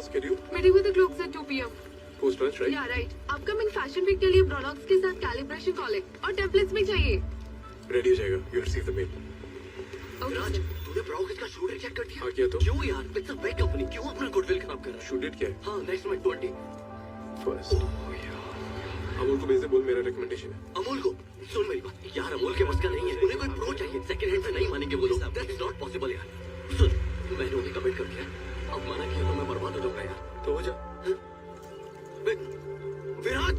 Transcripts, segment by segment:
schedule? Meeting with the clerks at 2 p.m. Post lunch, right? Yeah, right. Upcoming fashion week के लिए products के साथ calibration call है और templates भी चाहिए. Ready हो जाएगा. You'll receive the mail. Okay. राज, तूने ब्रोकरेज का शूट रिजेक्ट कर दिया? हाँ किया तो? क्यों यार? It's a big company. क्यों अपना गुडविल खराब कर रहा है? Shoot date क्या है? हाँ, next month 20. First. अमूल को भेज दे, बोल मेरा recommendation है. अमूल को सुन मेरी बात यार, अमूल के बस का नहीं है. उन्हें कोई प्रो चाहिए. सेकंड हैंड में नहीं मानेंगे वो लोग. That's not possible यार. सुन, मैंने उन्हें कमिट कर दिया. अब मना किया तो मैं बर्बाद हो जाऊंगा यार. तो हो जा. विराज,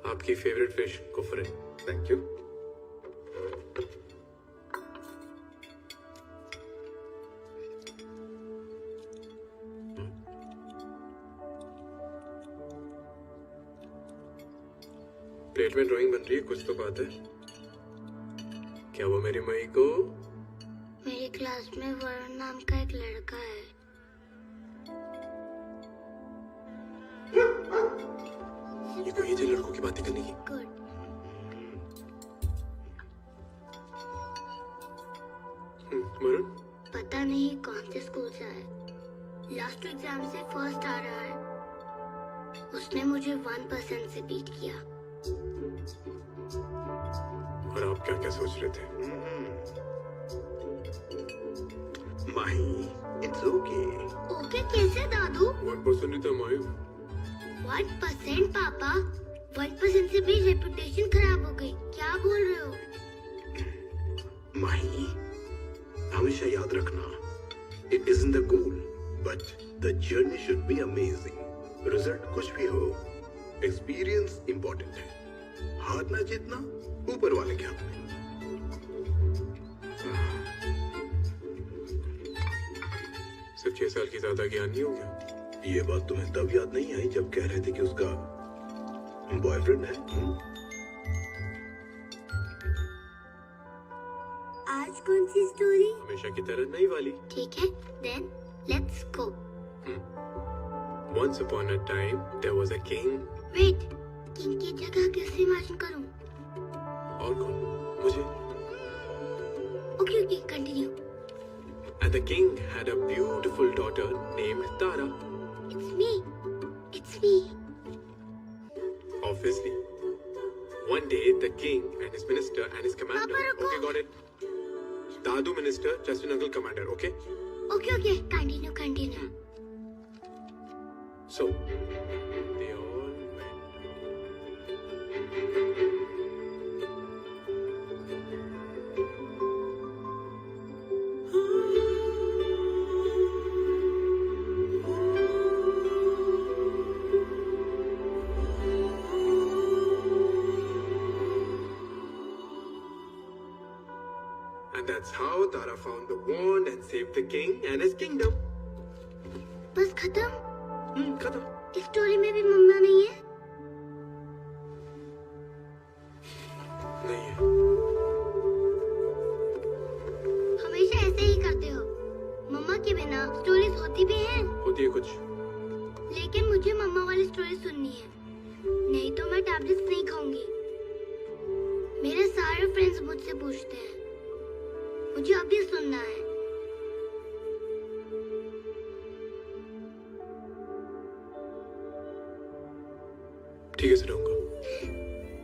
आपकी favorite fish, कुफरे. Thank you. Plate में ड्राइंग बन रही है, कुछ तो बात है. क्या वो मेरी मई को? मेरी क्लास में वरुण नाम का एक लड़का है. ये कोई है लड़कों की बातें करने की? गुड. वरुण? पता नहीं कौन से स्कूल से आया. लास्ट एग्जाम से फर्स्ट आ रहा है. उसने मुझे 1% से बीट किया. और आप क्या क्या सोच रहे थे? Mahi, it's okay. ओके कैसे दादू? 1% ही तो मायू. 1% पापा. 1% से भी रेपुटेशन खराब हो गई. क्या बोल रहे हो? Mahi, हमेशा याद रखना. It isn't the goal, but the journey should be amazing. Result कुछ भी हो, experience important है. हारना जीतना ऊपर वाले के हाथ में. सिर्फ 6 साल की ज्यादा ज्ञान नहीं हो गया? ये बात तुम्हें तब याद नहीं आई जब कह रहे थे कि उसका बॉयफ्रेंड है. आज कौन सी स्टोरी? हमेशा की तरह नई वाली. ठीक है, then let's go. Once upon a time, there was a king. Wait, king की जगह कैसे इमेजिन करूं? और कौन? मुझे. Okay okay, continue. And the king had a beautiful daughter named Tara. It's me. It's me. Obviously. One day, the king and his minister and his commander. Papa, रुको. Okay, got it. Dadu minister, Justin uncle commander. Okay. Okay okay, continue continue. So, they all went. And that's how Tara found the wand and saved the king and his kingdom. बस खत्म. खत्म. इस story में भी मम्मा नहीं है? नहीं है. हमेशा ऐसे ही करते हो. मम्मा के बिना स्टोरीज होती भी हैं. होती है कुछ. लेकिन मुझे मम्मा वाली स्टोरी सुननी है. नहीं तो मैं टैबलेट्स नहीं खाऊंगी. मेरे सारे फ्रेंड्स मुझसे पूछते हैं. मुझे अभी सुनना है.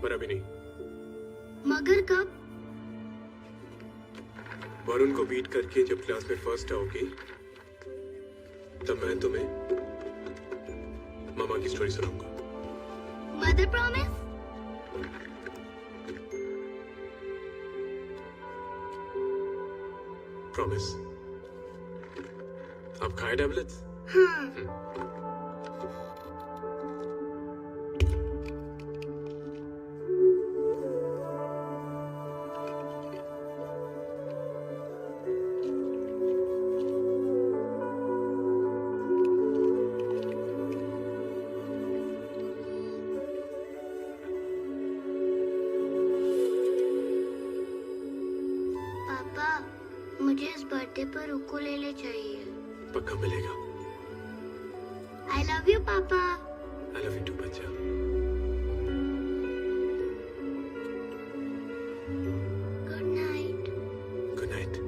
पर अभी नहीं। मगर कब? वरुण को बीट करके जब क्लास में फर्स्ट आओगी तब मैं तुम्हें मामा की स्टोरी सुनाऊंगा। Mother promise? प्रॉमिस। आप खाए टैबलेट्स? हाँ। पापा, मुझे इस बर्थडे पर उकुलेले चाहिए। पक्का मिलेगा। I love you, पापा। I love you too, बच्चा। Good night। Good night.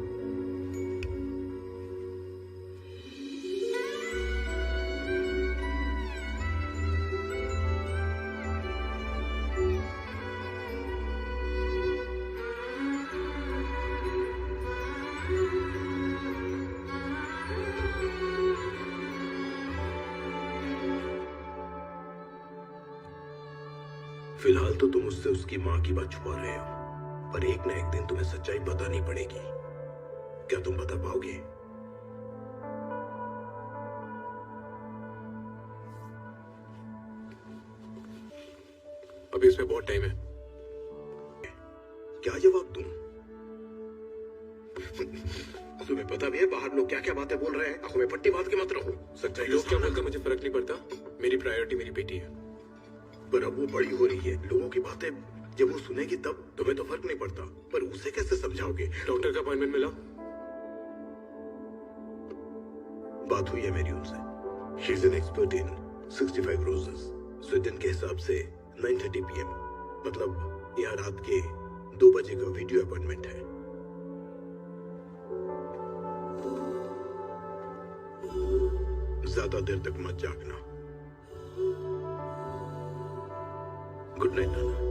फिलहाल तो तुम उससे उसकी माँ की बात छुपा रहे हो, पर एक न एक दिन तुम्हें सच्चाई बतानी पड़ेगी। क्या तुम बता पाओगे? अभी इसमें बहुत टाइम है। क्या जवाब दूं? तुम्हें पता भी है बाहर लोग क्या क्या बातें बोल रहे हैं। आंखों में पट्टी बांध के मत रहो। सच्चाई लोग क्या बोलते हैं मुझे फर्क नहीं पड़ता। मेरी प्रायोरिटी मेरी बेटी है। पर अब वो बड़ी हो रही है, लोगों की बातें जब वो सुनेगी तब तुम्हें तो फर्क नहीं पड़ता, पर उसे कैसे समझाओगे? डॉक्टर का अपॉइंटमेंट मिला? बात हुई है मेरी उनसे। She is an expert in 65 roses. Sweden के हिसाब से 9:30 PM, मतलब यहाँ रात के 2 बजे का वीडियो अपॉइंटमेंट है। ज्यादा देर तक मत जागना। Good night Nana.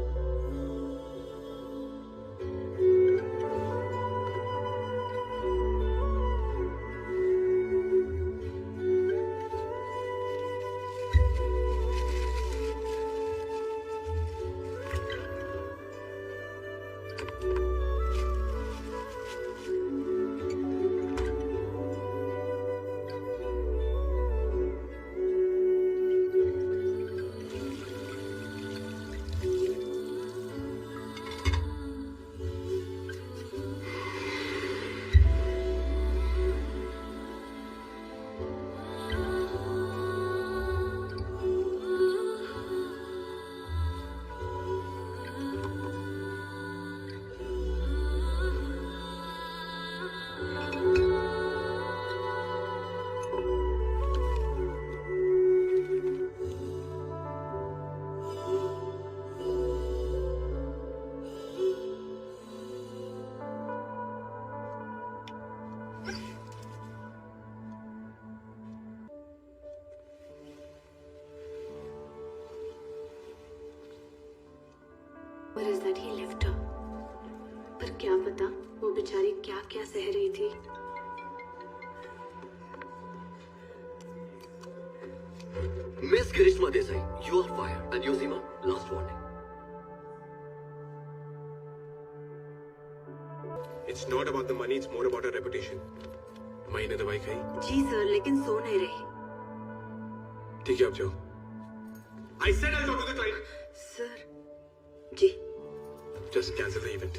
What is that he left her? पर क्या पता वो बेचारी क्या क्या सह रही थी। Miss Grishma Desai, you are fired. And Yuzima, last warning. It's not about the money, it's more about her reputation. माई ने दवाई खाई? जी सर, लेकिन सो नहीं रही। ठीक है, आप जाओ। I said I'll talk to the client. Sir, ji. Just cancel the event.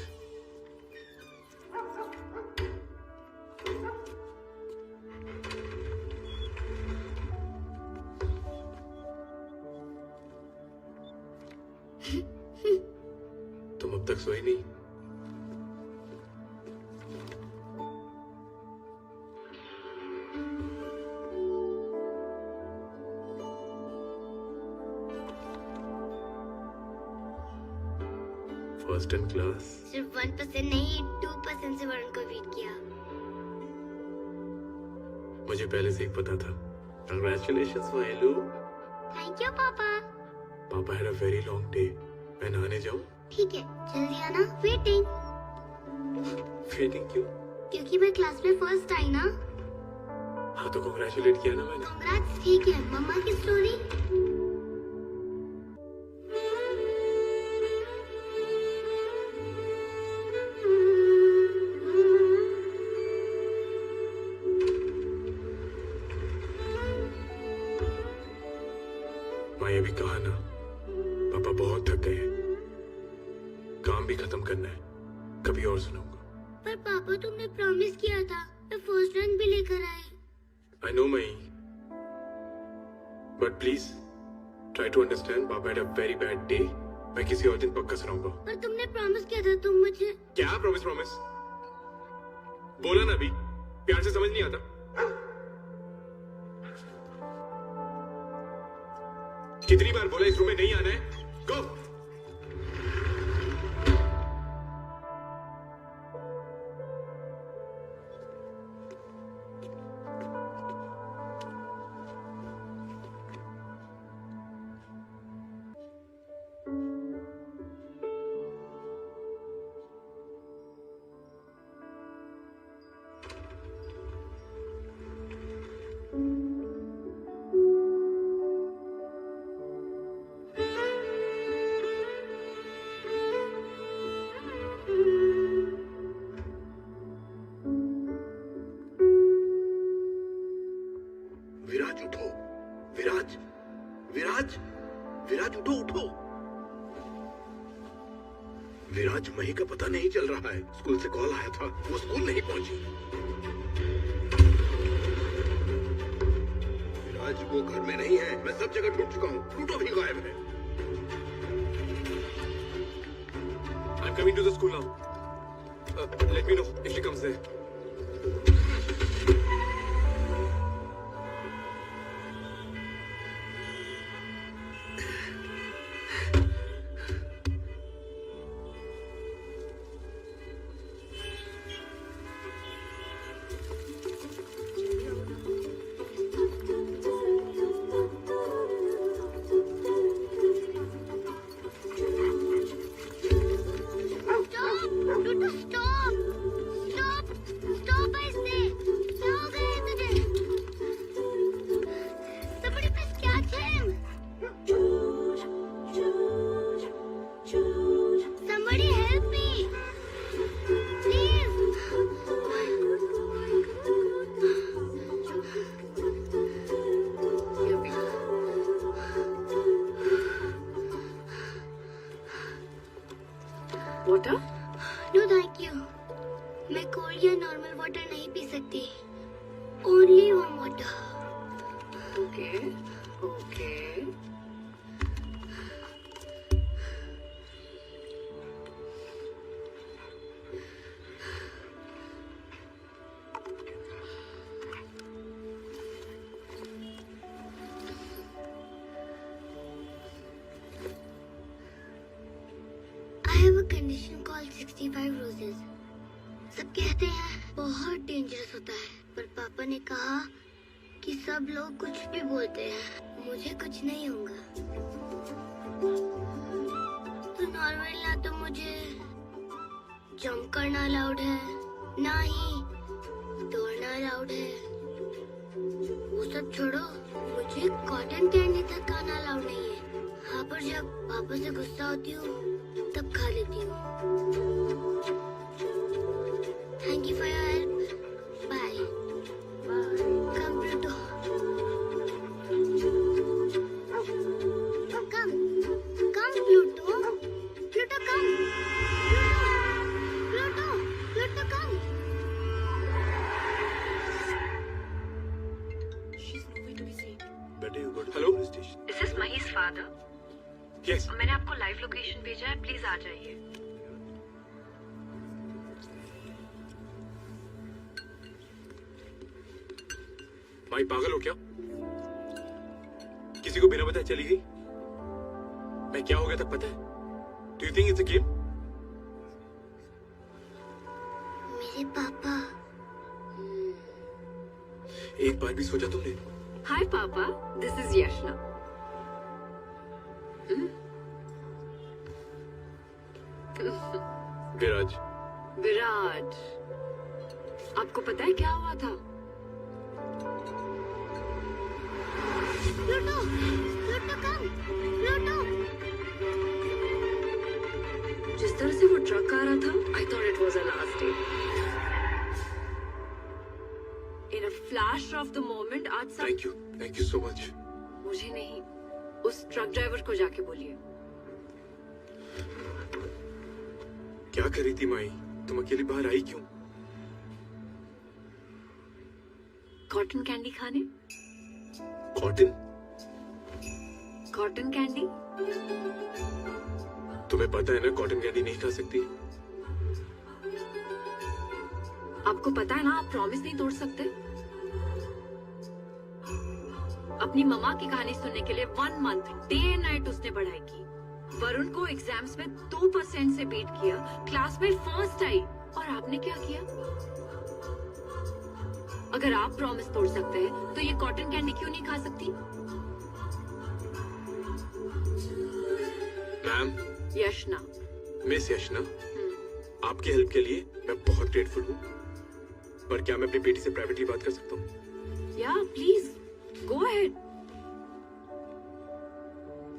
तुम अब तक सोई नहीं? First in class. सिर्फ 1% नहीं 2% से वरुण को बीट किया। मुझे पहले से ही पता था। Congratulations, Mahelu. थैंक यू पापा। Papa had a very long day. मैं नहाने जाऊं? ठीक है, जल्दी आना। वेटिंग। वेटिंग क्यों? क्योंकि मैं क्लास में फर्स्ट आई ना। हाँ तो कांग्रेचुलेट किया ना मैंने। कांग्रेट्स। ठीक है, मम्मा की स्टोरी। माँ ये भी कहा ना, पापा बहुत थक गए हैं, काम भी खत्म करना है, कभी और सुनाऊंगा। पर पापा तुमने प्रॉमिस किया था मैं फर्स्ट रैंक भी लेकर आए। I know May, but please try to understand. पापा had a very bad day. मैं किसी और दिन पक्का सुनाऊंगा। पर तुमने प्रॉमिस किया था तुम मुझे। क्या प्रॉमिस? बोला ना अभी, प्यार से समझ नहीं आता। कितनी बार बोला इस रूम में नहीं आना है? गो। विराज उठो, विराज, विराज, विराज उठो उठो। विराज, मही का पता नहीं चल रहा है। स्कूल से कॉल आया था, वो स्कूल नहीं पहुंची। विराज वो घर में नहीं है, मैं सब जगह ढूंढ चुका हूँ। प्लूटो भी गायब है। I'm coming to the school now. Let me know if she comes there. Pluto stop, stop, stop ऐसे। क्या हो गया है तुझे? Somebody please catch him. Somebody help me. Please. Water? No thank you. मैं कोल्ड या नॉर्मल वाटर नहीं P सकती। Only warm water. Okay okay. I have a condition called 65 roses. सब कहते हैं बहुत डेंजरस होता है, पर पापा ने कहा कि सब लोग कुछ भी बोलते हैं, मुझे कुछ नहीं होगा। तो नॉर्मल ना तो मुझे जंप करना अलाउड है, ना ही दौड़ना अलाउड है। वो सब छोड़ो, मुझे कॉटन कैंडी तक खाना अलाउड नहीं है। हाँ, पर जब पापा से गुस्सा होती हूँ तब खा लेती हूँ। Thank you for your help. Bye bye. Come Pluto, come come Pluto, Pluto come, Pluto, Pluto come. She's nowhere to be seen. बेटे, you go to Hello? police station. This is Mahi's father. Yes. मैंने आपको live location भेजा है, please आ जाइए। माई पागल हो क्या? किसी को बिना बताए चली गई? मैं क्या हो गया तक पता है? Do you think it's a game? मेरे पापा। एक बार भी सोचा तुमने? Hi, Papa. This is Yashna. विराज, विराज, आपको पता है क्या हुआ था? Pluto, Pluto come, Pluto. जिस तरह से वो ट्रक आ रहा था, I thought it was a last day. In a flash of the moment, आज सब थैंक यू सो मच। मुझे नहीं, उस ट्रक ड्राइवर को जाके बोलिए। क्या कर रही थी माई? तुम अकेली बाहर आई क्यों? कॉटन कैंडी खाने? कॉटन? Cotton candy? तुम्हें पता है ना कॉटन कैंडी नहीं खा सकती। आपको पता है ना आप प्रॉमिस नहीं तोड़ सकते। अपनी मम्मा की कहानी सुनने के लिए 1 मंथ डे एंड नाइट उसने पढ़ाई की। वरुण को एग्जाम्स में 2% से बीट किया, क्लास में फर्स्ट आई, और आपने क्या किया? अगर आप प्रॉमिस तोड़ सकते हैं तो ये कॉटन कैंडी क्यों नहीं खा सकती? मैम, यशना। मिस यशना, आपकी हेल्प के लिए मैं बहुत ग्रेटफुल हूँ, पर क्या मैं अपनी बेटी से प्राइवेटली बात कर सकता हूँ? या प्लीज गो अहेड।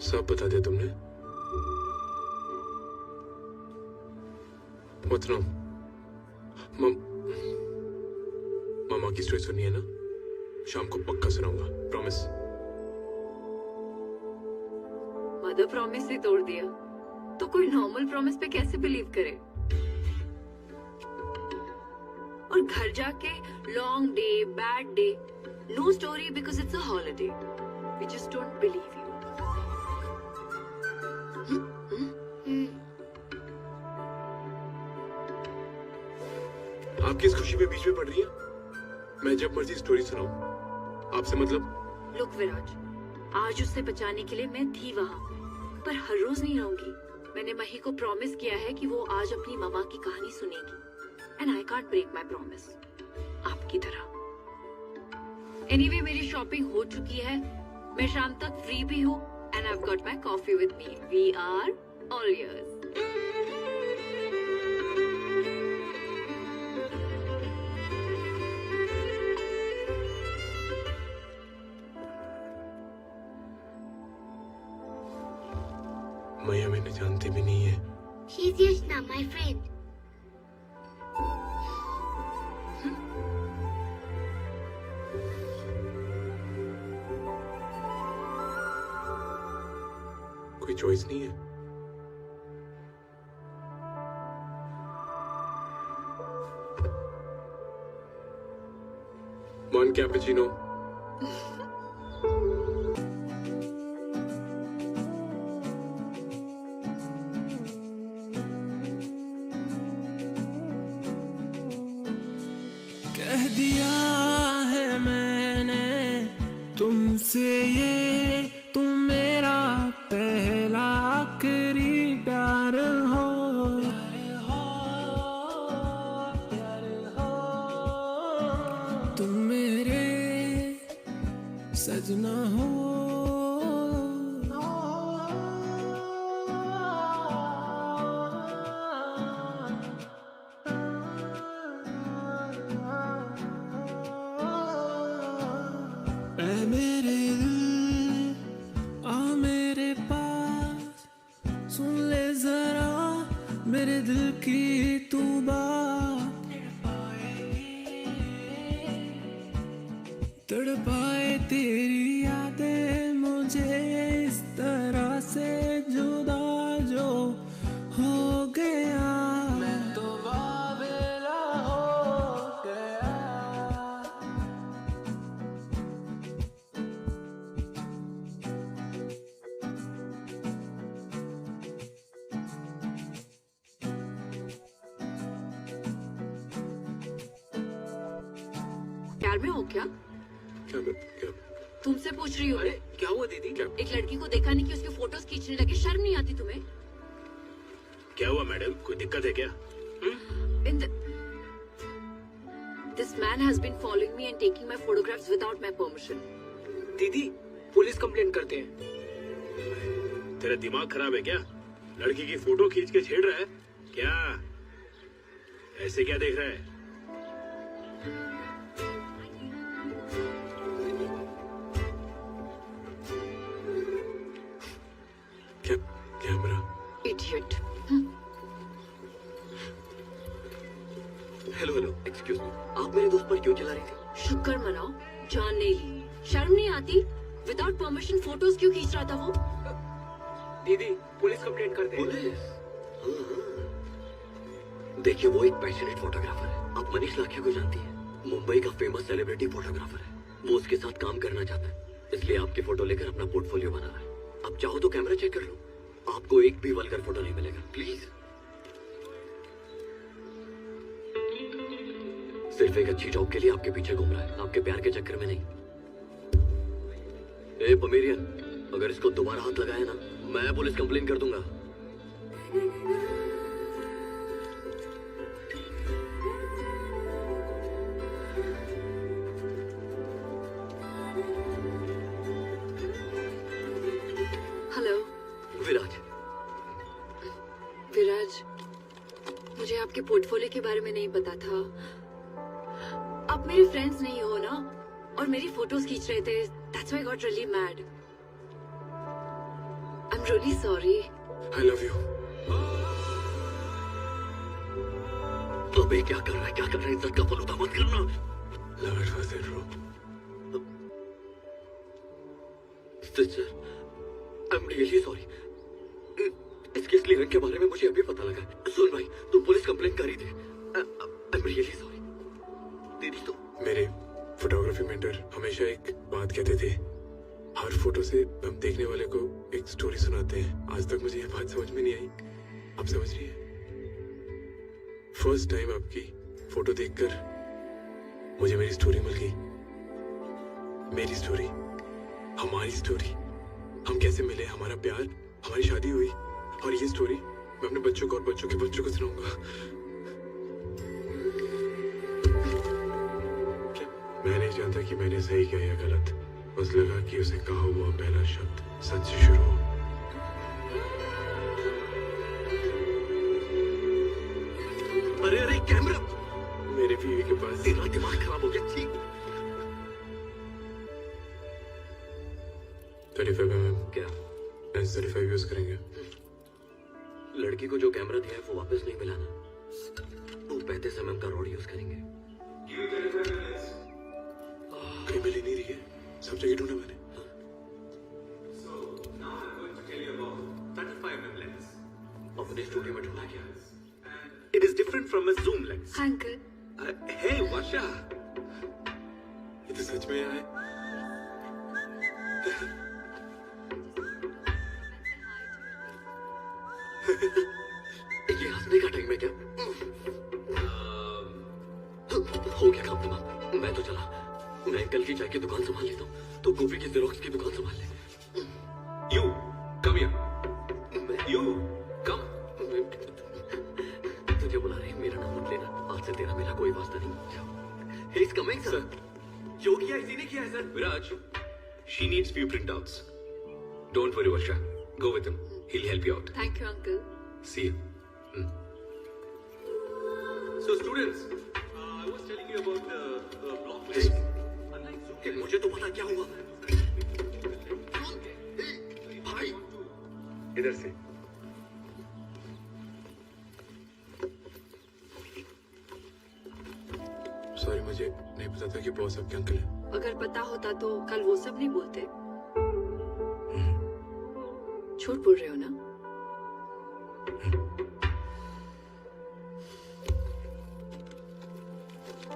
सब बता दिया तुमने? What's wrong? मामा की स्टोरी सुनी है ना? शाम को पक्का सुनाऊंगा, प्रॉमिस। मदर प्रॉमिस ही तोड़ दिया तो कोई नॉर्मल प्रॉमिस पे कैसे बिलीव करे? और घर जाके long day, bad day, no story because it's a holiday. We just don't believe you. आप किस खुशी में बीच में पड़ रही है? मैं जब मर्जी स्टोरी सुनाऊं, आपसे मतलब? लुक विराज, आज उससे बचाने के लिए मैं थी वहां, पर हर रोज नहीं रहूंगी। मैंने मही को प्रॉमिस किया है कि वो आज अपनी मम्मा की कहानी सुनेगी, and I can't break my promise आपकी तरह। एनीवे, मेरी शॉपिंग हो चुकी है, मैं शाम तक फ्री भी हूँ, and I have got my coffee with me. We are all yours. मैया मैंने जानती भी नहीं है। She's Yashna, my friend. कोई चॉइस नहीं है। One cappuccino. कह दिया है मैंने तुमसे ये, तुम मेरा पहला आखिरी प्यार हो। तुम मेरे सजना हो। ऐ मेरे दिल, आ मेरे पास, सुन ले जरा मेरे दिल की तू बात। तड़पाए तेरी यादें मुझे इस तरह से जुदा जो हो गया। मैं तो बाबेला हो गया। प्यार में हो क्या? क्या? तुमसे पूछ रही हूँ मैं। क्या हुआ दीदी? क्या? एक लड़की को देखा नहीं कि उसके फोटोज खींचने लगे, शर्म नहीं आती तुम्हें? क्या हुआ मैडम, कोई दिक्कत है क्या? This man has been following me and taking my photographs without my permission. दीदी, पुलिस कंप्लेंट करते हैं। तेरा दिमाग खराब है क्या? लड़की की फोटो खींच के छेड़ रहा है ऐसे क्या देख रहा है? क्या camera? Idiot. Hello hello, excuse me, आप मेरे दोस्त पर क्यों चिल्ला रही थी? शुक्र मनाओ, जान नहीं ली। शर्म नहीं आती? विदाउट परमिशन फोटोज क्यों खींच रहा था वो? दीदी, पुलिस कंप्लेंट करते हैं। पुलिस? देखिए, वो एक पैशनेट फोटोग्राफर है। आप मनीष लाखिया को जानती है? मुंबई का फेमस सेलिब्रिटी फोटोग्राफर है। वो उसके साथ काम करना चाहता है, इसलिए आपकी फोटो लेकर अपना पोर्टफोलियो बना रहा है। आप चाहो तो कैमरा चेक कर लो, आपको एक भी वल्गर फोटो नहीं मिलेगा। प्लीज। सिर्फ एक अच्छी जॉब के लिए आपके पीछे घूम रहा है, आपके प्यार के चक्कर में नहीं। ए पमेरियन, अगर इसको दोबारा हाथ लगाया ना, मैं पुलिस कंप्लेन कर दूंगा। हेलो विराज, विराज, मुझे आपके पोर्टफोलियो के बारे में नहीं पता था। आप मेरे फ्रेंड्स नहीं हो ना, और मेरी फोटोज खींच रहे थे। That's why I got really mad. I'm really sorry. I love you. अबे क्या कर रहा है, क्या कर रहा है? इज्जत का फलूदा मत करना। Love at first sight, bro. Sister, I'm really sorry. इसके असली रंग के बारे में मुझे अभी पता लगा। सुन भाई, तू पुलिस कंप्लेन कर ही दे। I'm really sorry. दीदी तो मेरे फोटोग्राफी मेंटर हमेशा एक बात कहते थे, हर फोटो से हम देखने वाले को एक स्टोरी सुनाते हैं। आज तक मुझे यह बात समझ में नहीं आई, आप समझ रही है? फर्स्ट टाइम आपकी फोटो देखकर मुझे मेरी स्टोरी मिल गई। मेरी स्टोरी, हमारी स्टोरी, हम कैसे मिले, हमारा प्यार, हमारी शादी हुई, और ये स्टोरी मैं अपने बच्चों को और बच्चों के बच्चों को सुनाऊंगा। मैं नहीं जानता कि मैंने सही किया या गलत, बस लगा कि उसे कहा हुआ पहला शब्द सच से शुरू हो। अरे अरे कैमरा, मेरे बीवी के पास तेरा दिमाग खराब हो गया। ठीक 35 mm क्या? लेंस 35 यूज करेंगे। लड़की को जो कैमरा दिया है वो वापस नहीं मिलाना। वो 35 mm का रॉड यूज करेंगे। कहीं मिल ही नहीं रही है, सब जगह ढूंढा मैंने। अपने स्टूडियो में ढूंढा क्या? It is different from a zoom lens. Hi, uncle. Hey, Varsha. ये तो सच में है। ये हंसने का टाइम है क्या? हो गया काम तमाम, मैं तो चला। मैं कल की चाय की दुकान संभाल लेता हूँ, तो गोभी की जेरोक्स की दुकान संभाल ले। You, come here. मैं You, come. तुझे बुला रहे हैं, मेरा नाम मत लेना। आज से तेरा मेरा कोई वास्ता नहीं। He's coming, sir. जो किया इसी ने किया है sir. Viraj, she needs few printouts. Don't worry, Varsha. Go with him. He'll help you out. Thank you, uncle. See you. So, students, I was telling you about the block list. Unlike zoom lens, मुझे तो पता क्या हुआ भाई। इधर से। Sorry, मुझे नहीं पता था कि बॉस आपके अंकल हैं। अगर पता होता तो कल वो सब नहीं बोलते। झूठ बोल रहे हो ना?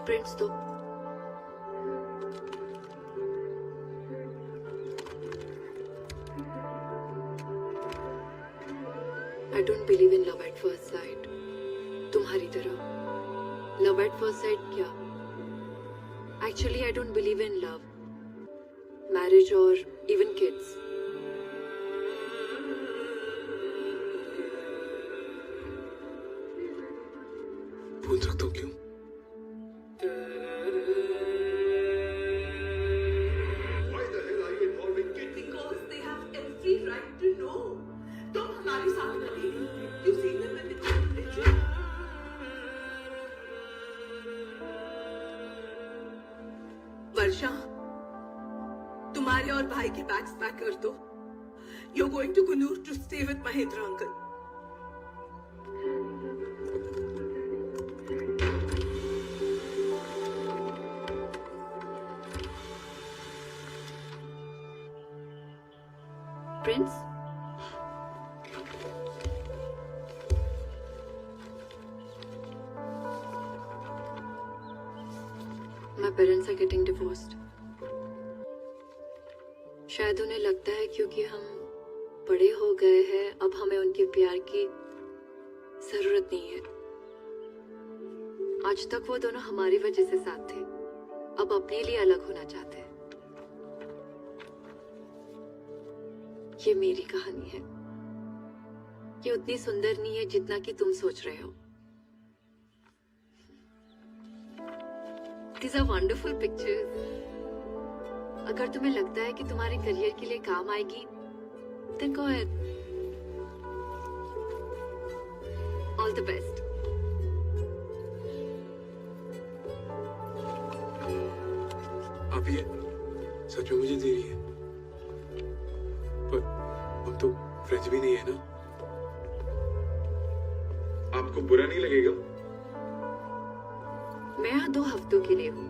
प्रिंट्स दो। I don't believe in love at first sight. तुम्हारी तरह। Love at first sight क्या? Actually, I don't believe in love, marriage or even kids. पूछ सकता हूँ क्यों? Why the hell are you involving kids? Because they have every right to know. तुम हमारे साथ कभी नहीं थे. You see them when they go to religion. वर्षा, तुम्हारे और भाई के बैग्स पैक कर दो. You're going to Kunur to stay with Mahendra uncle. Prince? My parents are getting divorced. शायद उन्हें लगता है क्योंकि हम बड़े हो गए हैं, अब हमें उनके प्यार की जरूरत नहीं है. आज तक वो दोनों हमारी वजह से साथ थे, अब अपने लिए अलग होना चाहते हैं. ये मेरी कहानी है. ये उतनी सुंदर नहीं है जितना कि तुम सोच रहे हो. These are wonderful pictures. अगर तुम्हें लगता है कि तुम्हारे करियर के लिए काम आएगी, then go ahead. All the best. आप ये सच में मुझे दे रही है? पर हम तो फ्रेंड्स भी नहीं है ना? आपको बुरा नहीं लगेगा? मैं यहाँ 2 हफ्तों के लिए हूँ.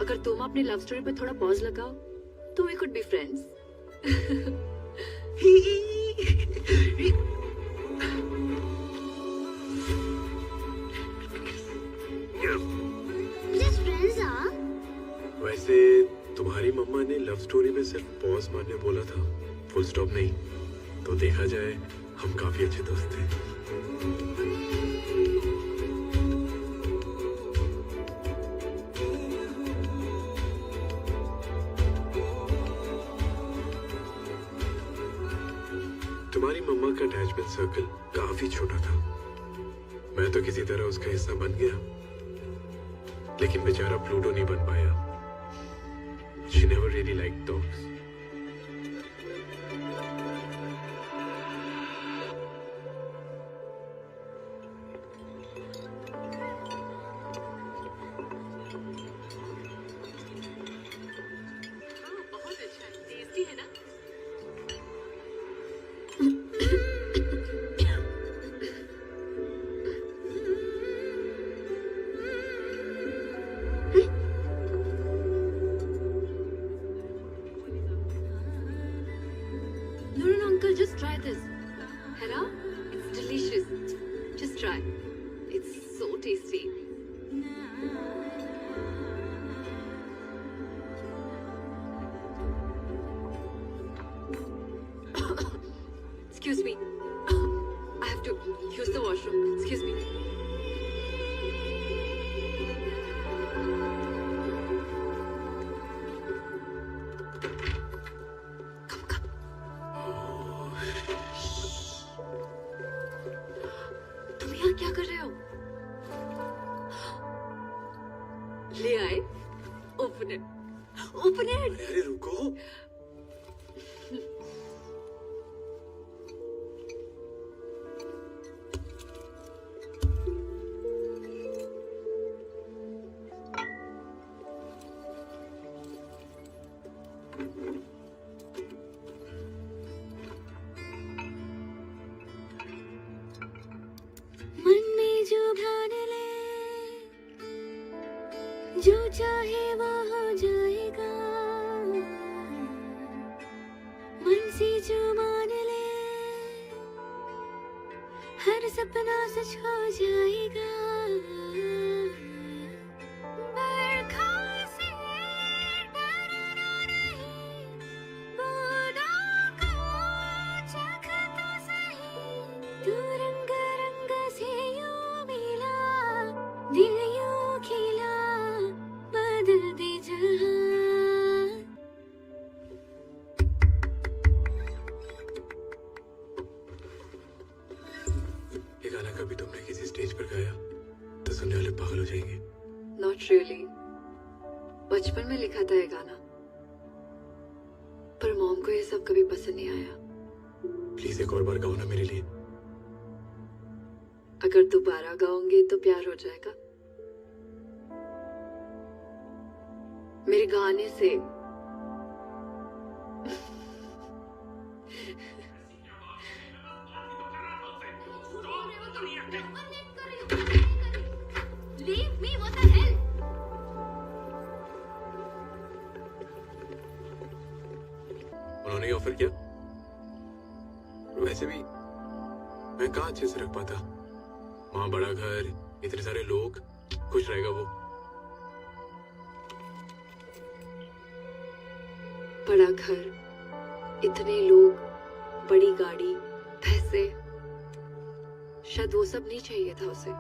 अगर तुम अपने लव स्टोरी पर थोड़ा पॉज लगाओ तो we could be friends. Just friends, हाँ? वैसे तुम्हारी मम्मा ने लव स्टोरी में सिर्फ पॉज मारने बोला था, फुल स्टॉप नहीं. तो देखा जाए हम काफी अच्छे दोस्त थे. तुम्हारी मम्मा का अटैचमेंट सर्कल काफी छोटा था. मैं तो किसी तरह उसका हिस्सा बन गया, लेकिन बेचारा प्लूटो नहीं बन पाया. She never really liked dogs. बहुत अच्छा है, टेस्टी है ना? No, uncle, just try this. Hera, it's delicious. Just try. It's so tasty. Excuse me. I have to use the washroom. Excuse me. तुम यहाँ क्या कर रहे हो? ले आए? Open it. Open it. अरे रुको. मन में जो ठान ले, जो चाहे वो हो जाएगा. मन से जो मान ले, हर सपना सच हो जाएगा. बरखा से डरना नहीं, बूंदों को चखता सही. तू रंग रंग से यूं मिला, दिल यूं खिला, बदल दे जहां. ये गाना कभी तुमने किसी स्टेज पर गाया तो सुनने वाले पागल हो जाएंगे. Not really. बचपन में लिखा था ये गाना, पर मॉम को ये सब कभी पसंद नहीं आया. प्लीज एक और बार गाओ ना मेरे लिए. अगर दोबारा गाओगे तो प्यार हो जाएगा. मेरी मेरे गाने से। Leave me, what the hell? उन्होंने ऑफर किया। वैसे भी मैं कहाँ अच्छे से रख पाता। वहां बड़ा घर, इतने सारे लोग, खुश रहेगा वो। बड़ा घर, इतने लोग, बड़ी गाड़ी, पैसे, शायद वो सब नहीं चाहिए था उसे।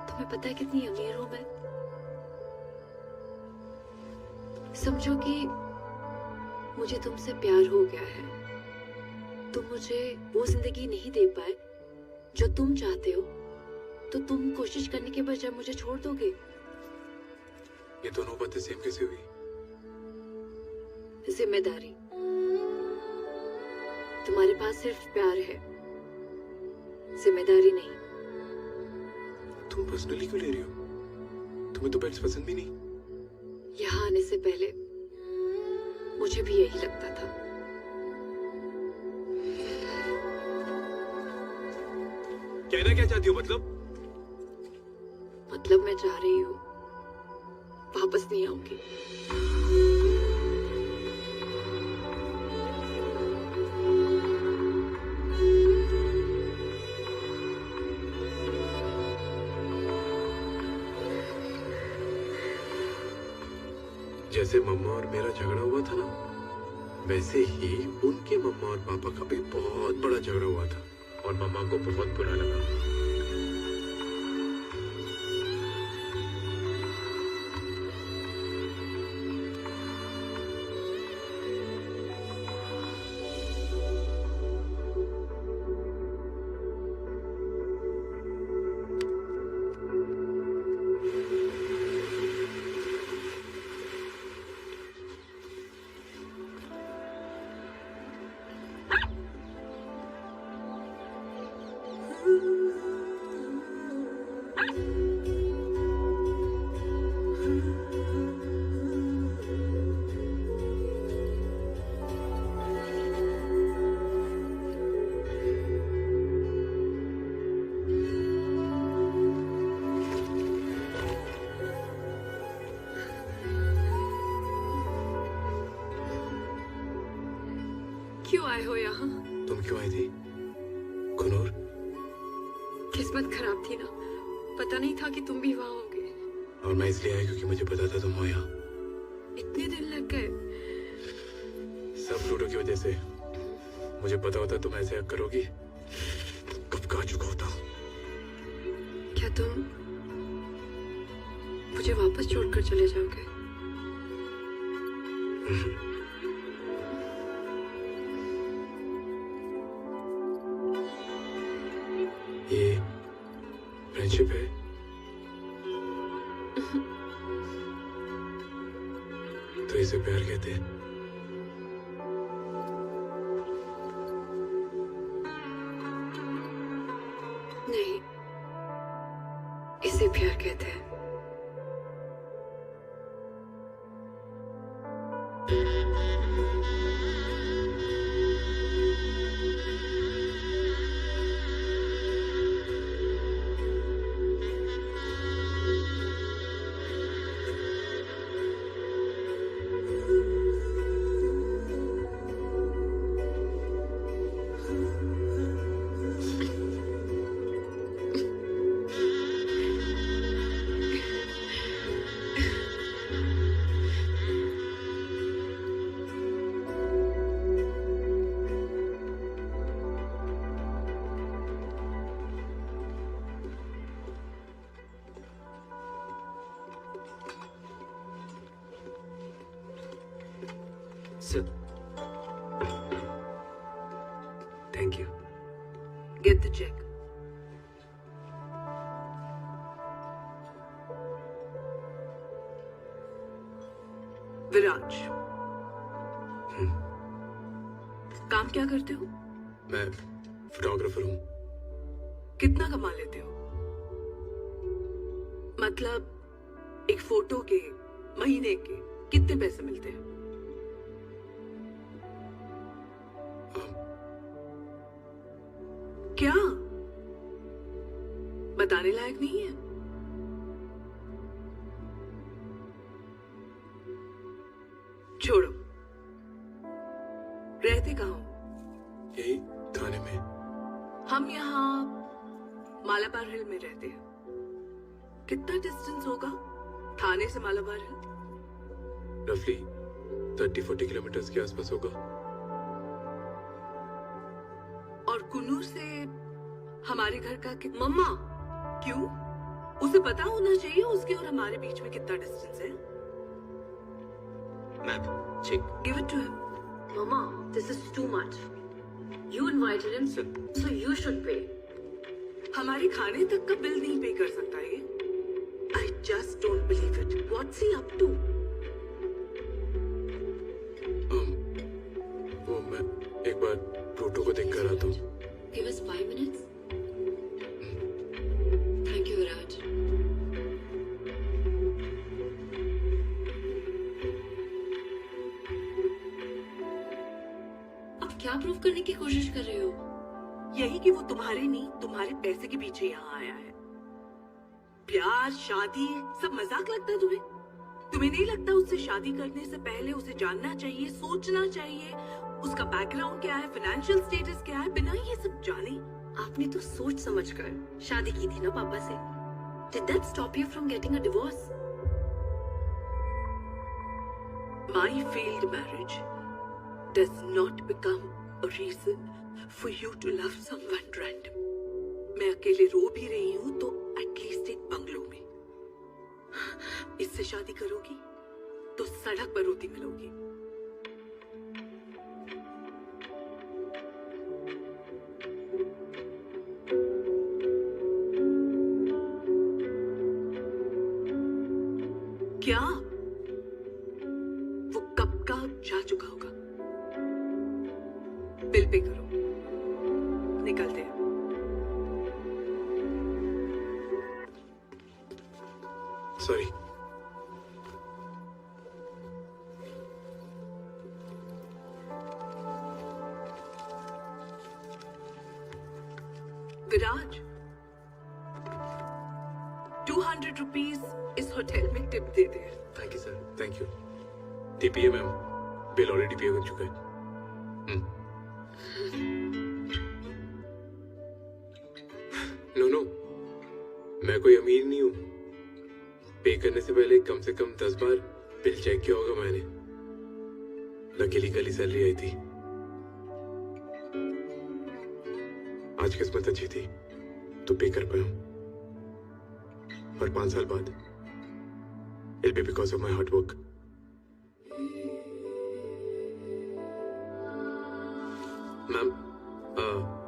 तुम्हें पता है कितनी अमीर हूं मैं? समझो कि मुझे तुमसे प्यार हो गया है। तुम मुझे वो जिंदगी नहीं दे पाए जो तुम चाहते हो, तो तुम कोशिश करने के बजाय मुझे छोड़ दोगे। ये दोनों बातें सेम कैसे हुई? जिम्मेदारी। तुम्हारे पास सिर्फ प्यार है, जिम्मेदारी नहीं। तुम पर्सनली क्यों ले रही हो? तुम्हें तो पेट्स पसंद भी नहीं। यहाँ आने से पहले मुझे भी यही लगता था। कहना क्या चाहती हो मतलब? मतलब मैं जा रही हूँ, वापस नहीं आऊंगी। जैसे मम्मा और मेरा झगड़ा हुआ था ना, वैसे ही उनके मम्मा और पापा का भी बहुत बड़ा झगड़ा हुआ था और मम्मा को बहुत बुरा लगा। क्यों आए हो यहाँ? तुम क्यों आई थी? कुनूर, किस्मत खराब थी ना, पता नहीं था कि तुम भी वहाँ होगे। और मैं इसलिए आया क्योंकि मुझे पता था तुम हो यहाँ। इतने दिन लग गए। सब लूडो की वजह से। मुझे पता होता तुम ऐसे हक करोगी, कब का आ चुका होता। क्या तुम मुझे वापस छोड़कर चले जाओगे? ये फ्रेंडशिप है। तो इसे प्यार कहते हैं। नहीं, इसे प्यार कहते हैं। Sir. Thank you. Get the check. विराज, काम क्या करते हो? मैं फोटोग्राफर हूँ। कितना कमा लेते हो? मतलब एक फोटो के, महीने के? कितने पैसे मिलते हैं? क्या बताने लायक नहीं है? छोड़ो, रहते कहाँ हो? यही थाने में। हम यहाँ मालाबार हिल में रहते हैं। कितना डिस्टेंस होगा थाने से मालाबार हिल? रफली 30-40 किलोमीटर के आसपास होगा। और कुन्नूर से हमारे घर का कितना? मम्मा, क्यों? उसे पता होना चाहिए उसके और हमारे बीच में कितना डिस्टेंस है। Ma'am check. Give it to him. Mama, this is too much. You invited him, so you should pay. हमारे खाने तक का बिल नहीं पे कर सकता ये। I just don't believe it. What's he up to? वो मैं एक बार प्लूटो को देख कर आता हूँ। Give us 5 minutes. Thank you, Viraj. अब क्या प्रूव करने की कोशिश कर रहे हो? यही कि वो तुम्हारे नहीं, तुम्हारे पैसे के पीछे यहाँ आया है। प्यार, शादी, सब मजाक लगता है तुम्हें? तुम्हें नहीं लगता उससे शादी करने से पहले उसे जानना चाहिए, सोचना चाहिए, उसका बैकग्राउंड क्या है, फाइनेंशियल स्टेटस क्या है? बिना ये सब जाने आपने तो सोच समझकर शादी की थी ना पापा से। Did that stop you from getting a divorce? My failed marriage does not become a reason for you to love someone random. मैं अकेले रो भी रही हूँ तो एटलीस्ट एक बंगलो में। इससे शादी करोगी तो सड़क पर रोती मिलोगी। क्या? वो कब का जा चुका होगा। बिल पे करो, निकलते हैं। सॉरी। विराज, 200 रुपीज इस होटल में tip they they. Thank you sir. Thank you. TPA ma'am, bill already पे हो चुका है। नो, मैं कोई अमीर नहीं हूँ। पे करने से पहले कम से कम 10 बार बिल चेक किया होगा मैंने। लकीली कल ही सैलरी आई थी। आज किस्मत अच्छी थी तो पे कर पाया हूँ। और 5 साल बाद it'll be because of my hard work. Ma'am,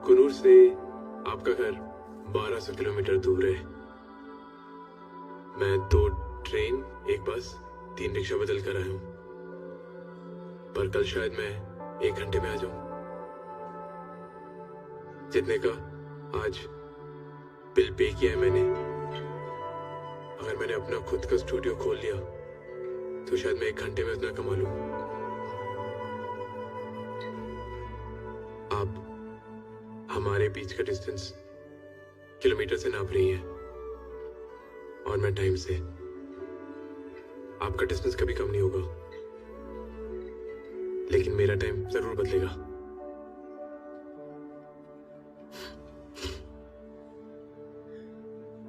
Coonoor से आपका घर 1200 किलोमीटर दूर है। मैं 2 ट्रेन, 1 बस, 3 रिक्शा बदल कर आया हूँ। पर कल शायद मैं 1 घंटे में आ जाऊं। जितने का आज बिल पे किया है मैंने, अगर मैंने अपना खुद का स्टूडियो खोल लिया तो शायद मैं 1 घंटे में उतना कमा लूं। आप हमारे बीच का डिस्टेंस किलोमीटर से नाप रही हैं और मैं टाइम से। आपका डिस्टेंस कभी कम नहीं होगा, लेकिन मेरा टाइम जरूर बदलेगा।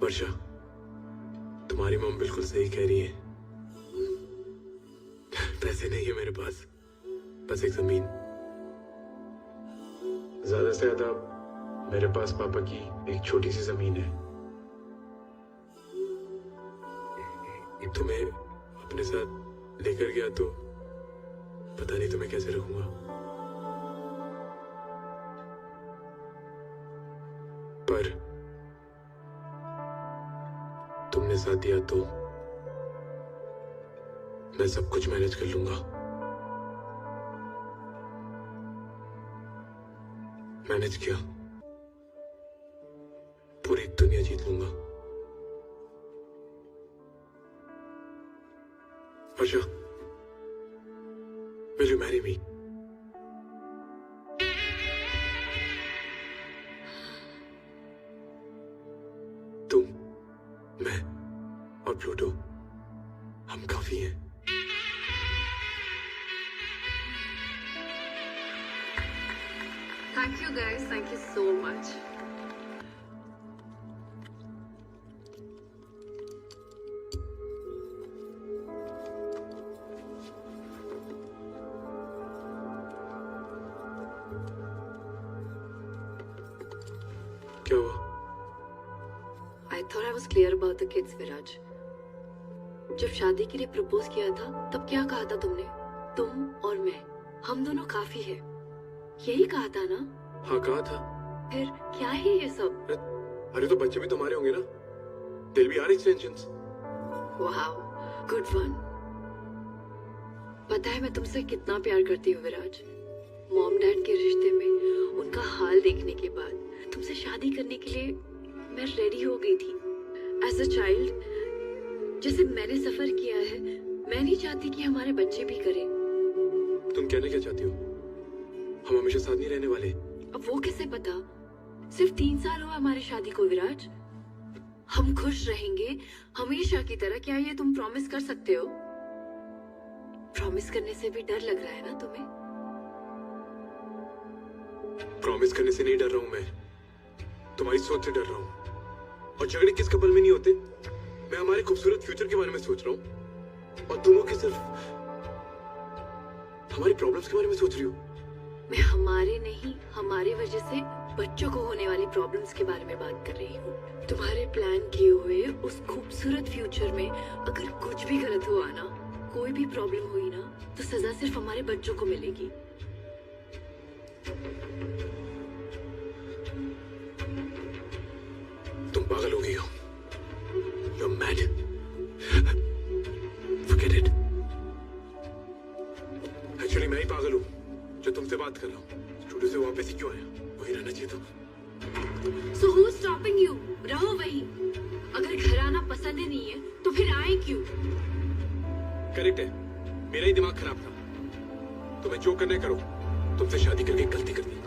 वर्षा, तुम्हारी मम बिल्कुल सही कह रही है। पैसे नहीं है मेरे पास, बस एक जमीन। ज्यादा से ज्यादा मेरे पास पापा की एक छोटी सी जमीन है। तुम्हें अपने साथ लेकर गया तो पता नहीं तुम्हें कैसे रखूंगा। पर तुमने साथ दिया तो मैं सब कुछ मैनेज कर लूंगा। मैनेज किया, पूरी दुनिया जीत लूंगा। वर्षा, Will you marry me? तुम, मैं और प्लूटो, हम काफी हैं। Thank you guys, thank you so much. क्या हुआ? I thought I was clear about the kids, विराज। जब शादी के लिए प्रपोज किया था तब क्या कहा था तुमने? तुम और मैं, हम दोनों काफी है, यही कहा था ना? हाँ कहा था। फिर क्या है ये सब? अरे तो बच्चे भी तुम्हारे होंगे ना? They'll be our extensions. Wow, good one. पता है मैं तुमसे कितना प्यार करती हूँ विराज। मॉम डैड के रिश्ते में उनका हाल देखने के बाद तुमसे शादी करने के लिए मैं रेडी हो गई थी। एज अ चाइल्ड जैसे मैंने सफर किया है, मैं नहीं चाहती कि हमारे बच्चे भी करें। तुम कहना क्या चाहती हो? हम हमेशा साथ नहीं रहने वाले। अब वो कैसे पता? सिर्फ 3 साल हुआ हमारी शादी को विराज। हम खुश रहेंगे हमेशा की तरह, क्या ये तुम प्रॉमिस कर सकते हो? प्रॉमिस करने से भी डर लग रहा है ना तुम्हें? प्रॉमिस करने से नहीं डर रहा हूं मैं, तुम्हारी सोच से डर रहा हूं। और झगड़े किस कपल में नहीं होते? मैं हमारे खूबसूरत फ्यूचर के बारे में सोच रहा हूं और तुम हो कि सिर्फ हमारी प्रॉब्लम्स के बारे में सोच रही हो। मैं हमारे नहीं, हमारी वजह से बच्चों को होने वाली प्रॉब्लम्स के बारे में बात कर रही हूँ। तुम्हारे प्लान किए हुए उस खूबसूरत फ्यूचर में अगर कुछ भी गलत हुआ ना, कोई भी प्रॉब्लम हुई ना, तो सजा सिर्फ हमारे बच्चों को मिलेगी। तुम पागल हो गई हो। You're mad. Forget it. Actually मैं ही पागल हूँ जो तुमसे बात कर रहा हूँ। स्टूडियो से वापस ही क्यों आया? वही रहना चाहिए था। So who's stopping you? रहो वहीं। अगर घर आना पसंद ही नहीं है तो फिर आए क्यों? करेक्ट है, मेरा ही दिमाग खराब था। तुम्हें जो करना है करो। तुमसे शादी करके गलती कर दी।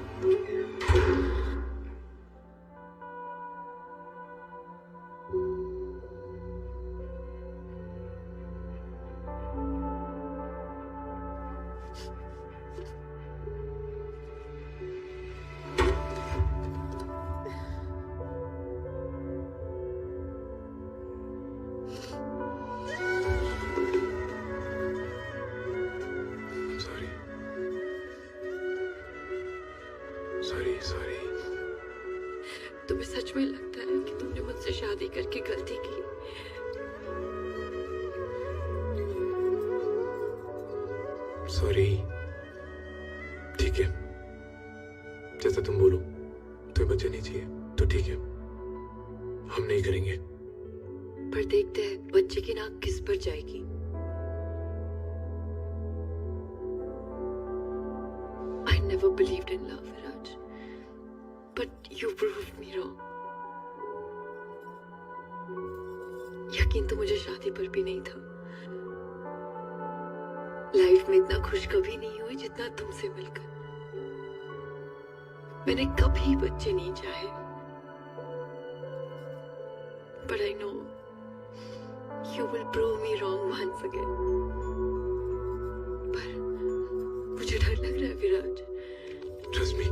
सॉरी। तुम्हें सच में लगता है कि तुमने मुझसे शादी करके गलती की? सॉरी। ठीक है, जैसा तुम बोलो। तुम्हें बच्चे नहीं चाहिए तो ठीक है, हम नहीं करेंगे। पर देखते हैं बच्चे की नाक किस पर जाएगी। I never believed in love, Viraj. But you proved me wrong. यकीन तो मुझे शादी पर भी नहीं था। लाइफ में इतना खुश कभी नहीं हुई जितना तुमसे मिलकर। मैंने कभी बच्चे नहीं चाहे। But I know you will prove me wrong once again. पर मुझे डर लग रहा है विराज। Trust me,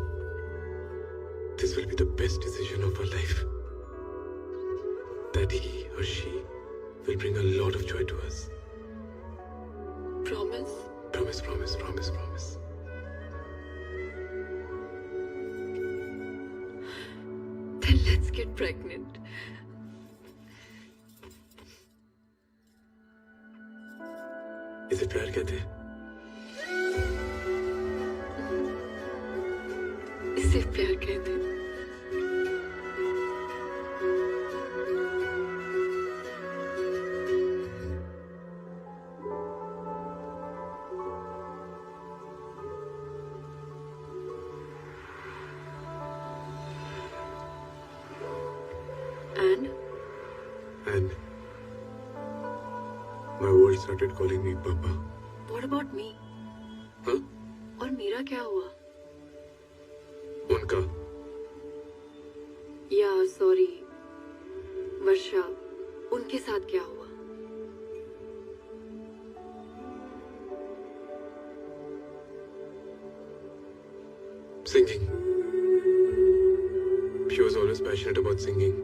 this will be the best decision of our life. That he or she will bring a lot of joy to us. Promise? Promise. Then let's get pregnant. इसे प्यार कहते हैं। इसे प्यार कहते हैं। And my world started calling me Papa. What about me? हाँ? और मेरा क्या हुआ? उनका। या सॉरी वर्षा, उनके साथ क्या हुआ? Singing. She was always passionate about singing.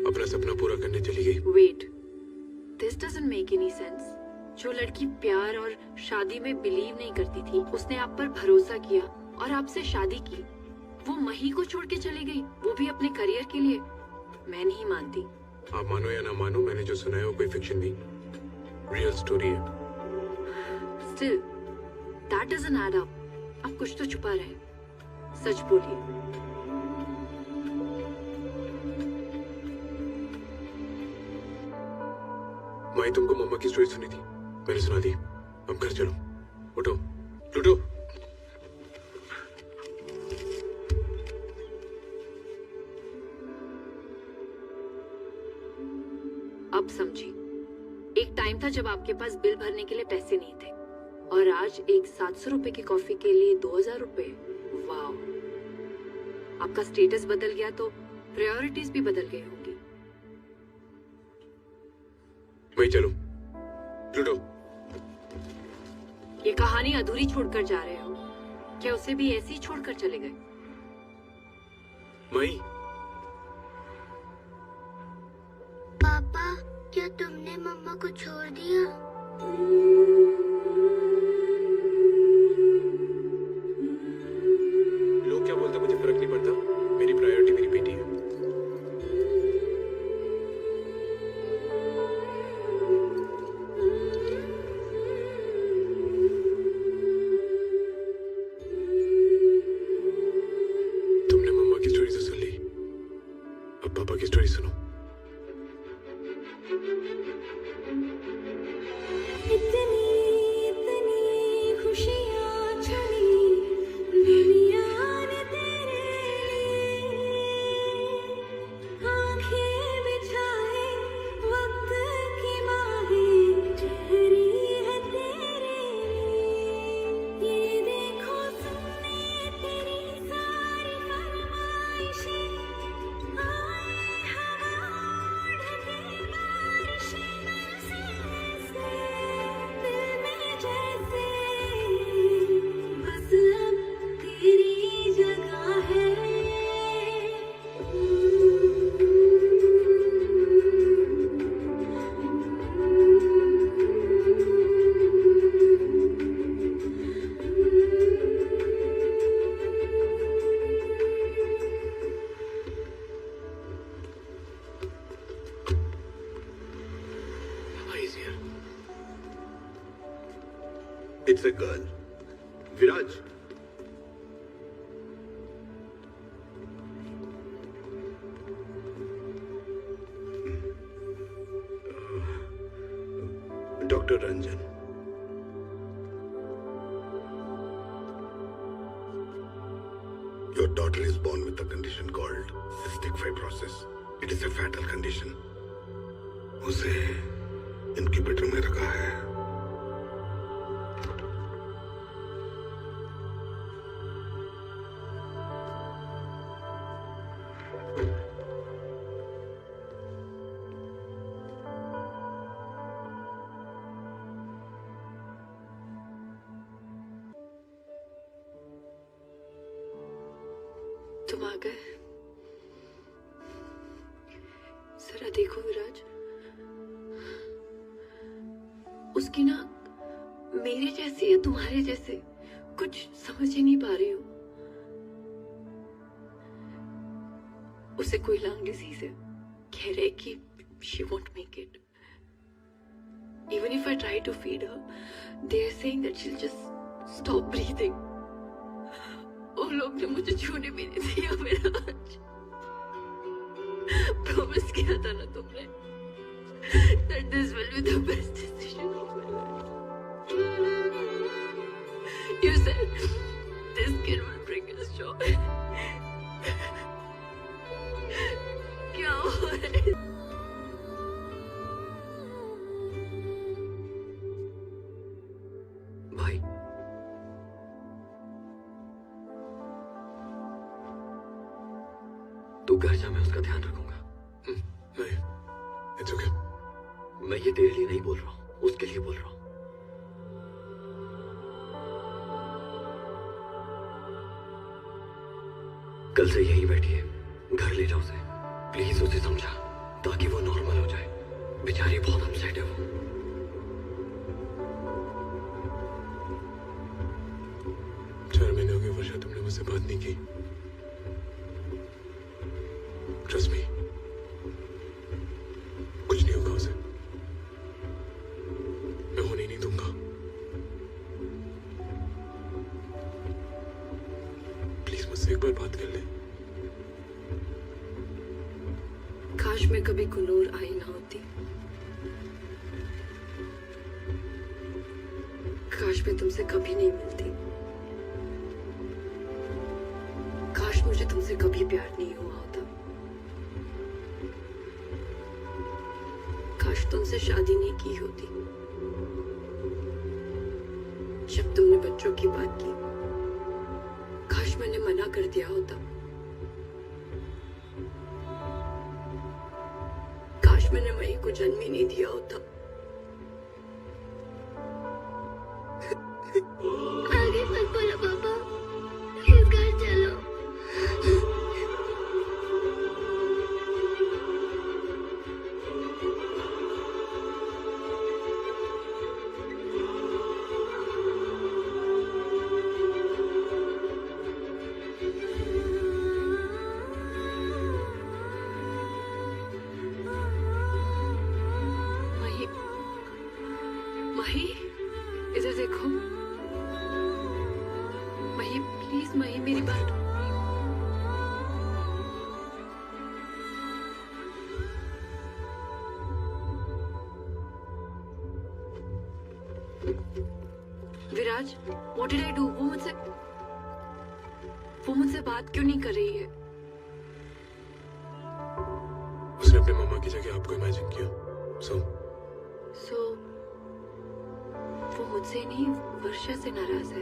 अपना सपना पूरा करने चली गई। Wait, this doesn't make any sense. जो लड़की प्यार और शादी में बिलीव नहीं करती थी, उसने आप पर भरोसा किया और आपसे शादी की। वो मही को छोड़ के चली गई, वो भी अपने करियर के लिए। मैं नहीं मानती। आप मानो या ना मानो, मैंने जो सुना है वो कोई फिक्शन नहीं, रियल स्टोरी है। Still that doesn't add up. आप कुछ तो छुपा रहे हैं, सच बोलिए। माई, तुमको मम्मा की स्टोरी सुनी थी, मैंने सुना दी। अब घर चलो, उठो लूटो। अब समझी। एक टाइम था जब आपके पास बिल भरने के लिए पैसे नहीं थे, और आज एक 700 रुपए की कॉफी के लिए 2000 रुपए। वाह, आपका स्टेटस बदल गया तो प्रायोरिटीज भी बदल गई होंगी। वही चलो, लूटो। ये कहानी अधूरी छोड़कर जा रहे हो क्या? उसे भी ऐसे ही छोड़कर चले गए? मई, पापा, क्या तुमने मम्मा को छोड़ दिया? लोग क्या बोलते मुझे फर्क नहीं पड़ता। मेरी प्रायोरिटी मेरी बेटी है। तुमने मम्मा की स्टोरी तो सुन ली, अब पापा की स्टोरी सुनो। It's a girl. Viraj. Dr. Ranjan. Your daughter is born with a condition called cystic fibrosis. It is a fatal condition. उसे इंक्यूबेटर में रखा है। तुम आ गए। जरा देखो विराज, उसकी ना मेरे जैसी या तुम्हारे जैसे कुछ समझ ही नहीं पा रही हूँ। उसे कोई लंग डिजीज है, कह रहे कि she won't make it. Even if I try to feed her, they are saying that she'll just stop breathing. उन लोग ने मुझे छूने भी नहीं दिया विराज। प्रॉमिस किया था ना तुमने that this will be the best decision of my life. You said this kid will bring us joy. क्या हो रहा है? भाई का ध्यान रखूंगा। नहीं, इट्स ओके। मैं ये तेरे लिए नहीं बोल रहा हूँ, उसके लिए बोल रहा हूँ। कल से यहीं बैठिए, घर ले जाओ उसे, प्लीज उसे समझा, ताकि वो नॉर्मल हो जाए। बेचारी बहुत अपसेट है वो। 4 महीने हो गए वर्षा, तुमने मुझसे बात नहीं की। ट्रस्ट मी, कुछ नहीं होगा उसे, मैं होने नहीं दूंगा। प्लीज मुझसे एक बार बात कर ले। काश मैं कभी कुनूर आई ना होती। काश मैं तुमसे कभी नहीं मिलती। काश मुझे तुमसे कभी प्यार नहीं हुआ होता। काश तुमसे शादी नहीं की होती। जब तुमने बच्चों की बात की, काश मैंने मना कर दिया होता। काश मैंने मई को जन्म ही नहीं दिया होता। आगे मत बोलो पापा, प्लीज घर चलो। मही, मही, इधर देखो। मही प्लीज, मही मेरी बात। विराज, व्हाट डिड आई डू? वो मुझसे बात क्यों नहीं कर रही है? उसने अपने मम्मा की जगह आपको इमेजिन किया। सो वो मुझसे नहीं, वर्षा से नाराज है।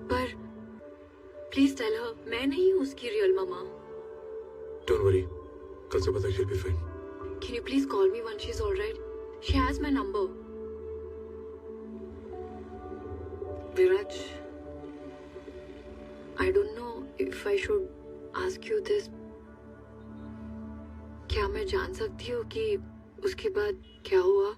पर प्लीज टेल हर, मैं नहीं हूँ उसकी रियल मम्मा। डोंट वरी, कल सुबह तक she'll be fine. Can you please call me once she's alright? She has my number. Viraj, I don't know if I should ask you this. क्या मैं जान सकती हूँ कि उसके बाद क्या हुआ?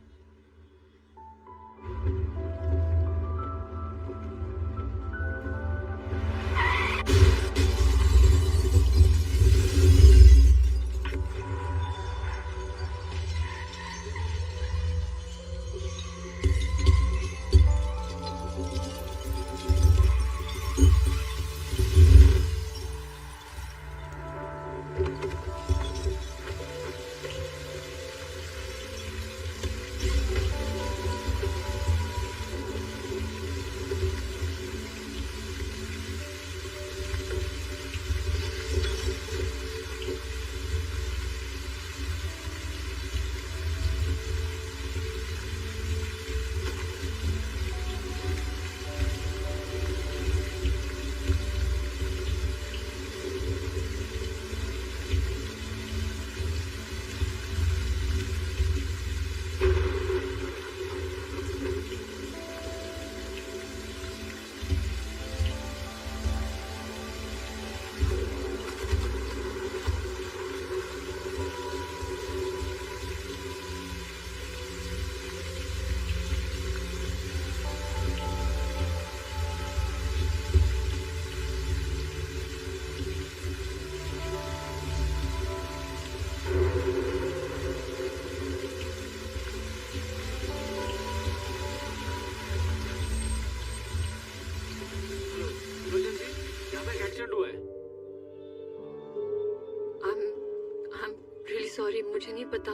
सॉरी, मुझे नहीं पता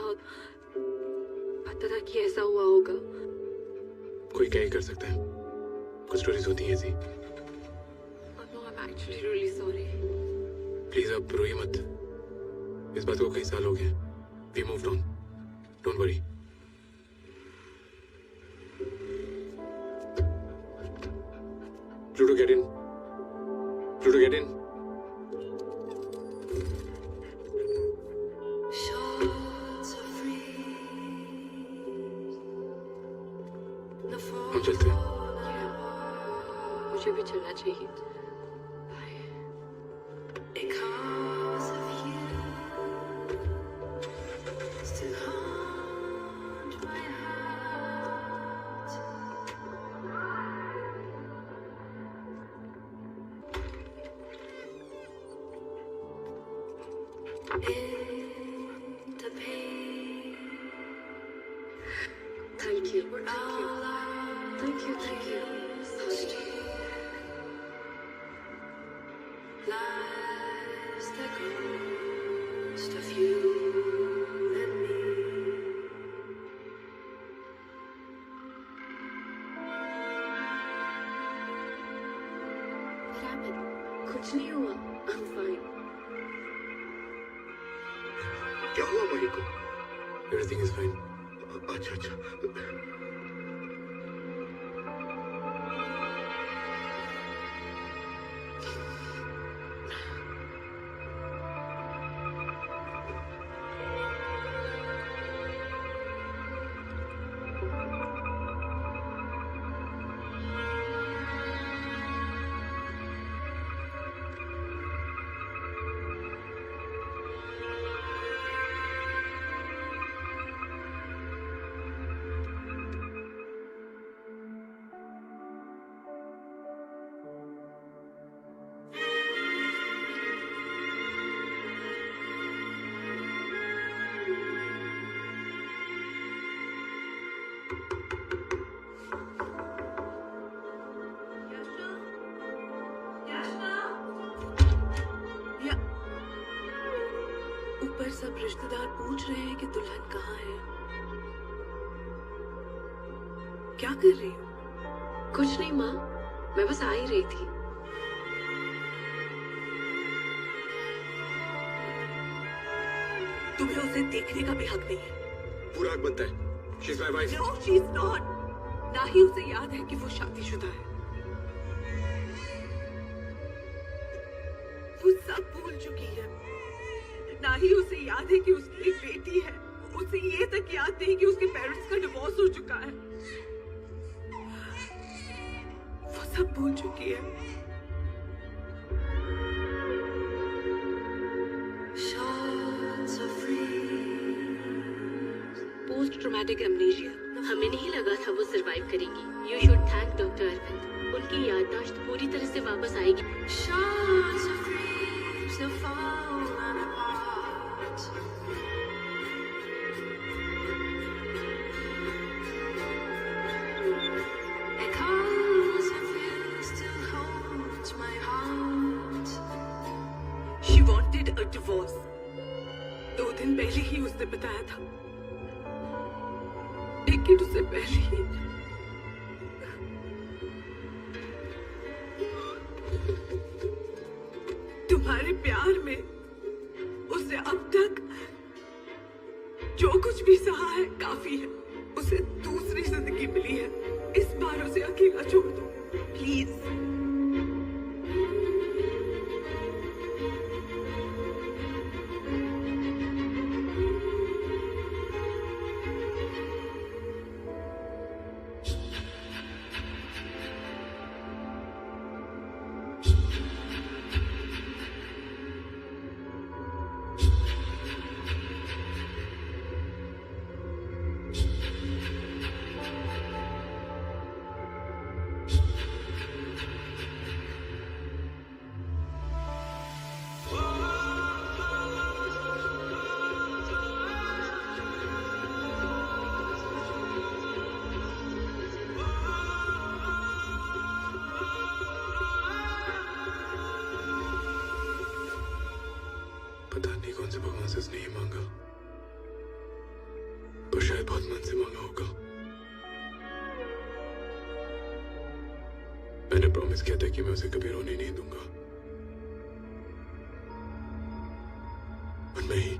था कि ऐसा हुआ होगा। कोई क्या ही कर सकता है, कुछ स्टोरीज होती हैं ऐसी। No, I'm actually really sorry. Please अब रोइए मत, इस बात को कई साल हो गए। We moved on. Don't worry. Pluto, get in. Pluto, get in. चलना चाहिए। Because of you, still haunt my heart. In the pain, thank you, we're thank you, all thank you, thank you. lives the ghost of you and me. कुछ नहीं हुआ, I'm fine। क्या हुआ मही को? Everything is fine. अच्छा अच्छा। ऊपर सब रिश्तेदार पूछ रहे हैं कि दुल्हन कहाँ है। क्या कर रही हो? कुछ नहीं माँ, मैं बस आ ही रही थी। तुम्हें उसे देखने का भी हक नहीं है। पूरा हक बनता है। She is my wife. No, she's not. ना ही उसे याद है कि वो शादीशुदा है। वो सब भूल चुकी है। ना ही उसे याद है कि उसकी एक बेटी है। उसे ये तक याद नहीं कि उसके पेरेंट्स का डिवोर्स हो चुका है। वो सब भूल चुकी है। पोस्ट ट्रॉमेटिक एमनेशिया, हमें नहीं लगा था वो सरवाइव करेंगी। You should thank doctor Arvind, उनकी याददाश्त पूरी तरह से वापस आएगी। Shards of dreams have fallen apart. Echoes of you still haunt my heart. She wanted a divorce. 2 दिन पहले ही उसने बताया था, लेकिन उसे पहले ही तुम्हारे प्यार में उसे अब तक जो कुछ भी सहा है काफी है। उसे दूसरी जिंदगी मिली है। इस बार उसे अकेला छोड़ दो प्लीज। पता नहीं कौन से भगवान से उसने ये मांगा, पर शायद बहुत मन से मांगा होगा। मैंने प्रॉमिस किया था कि मैं उसे कभी रोने नहीं दूंगा, और मैं ही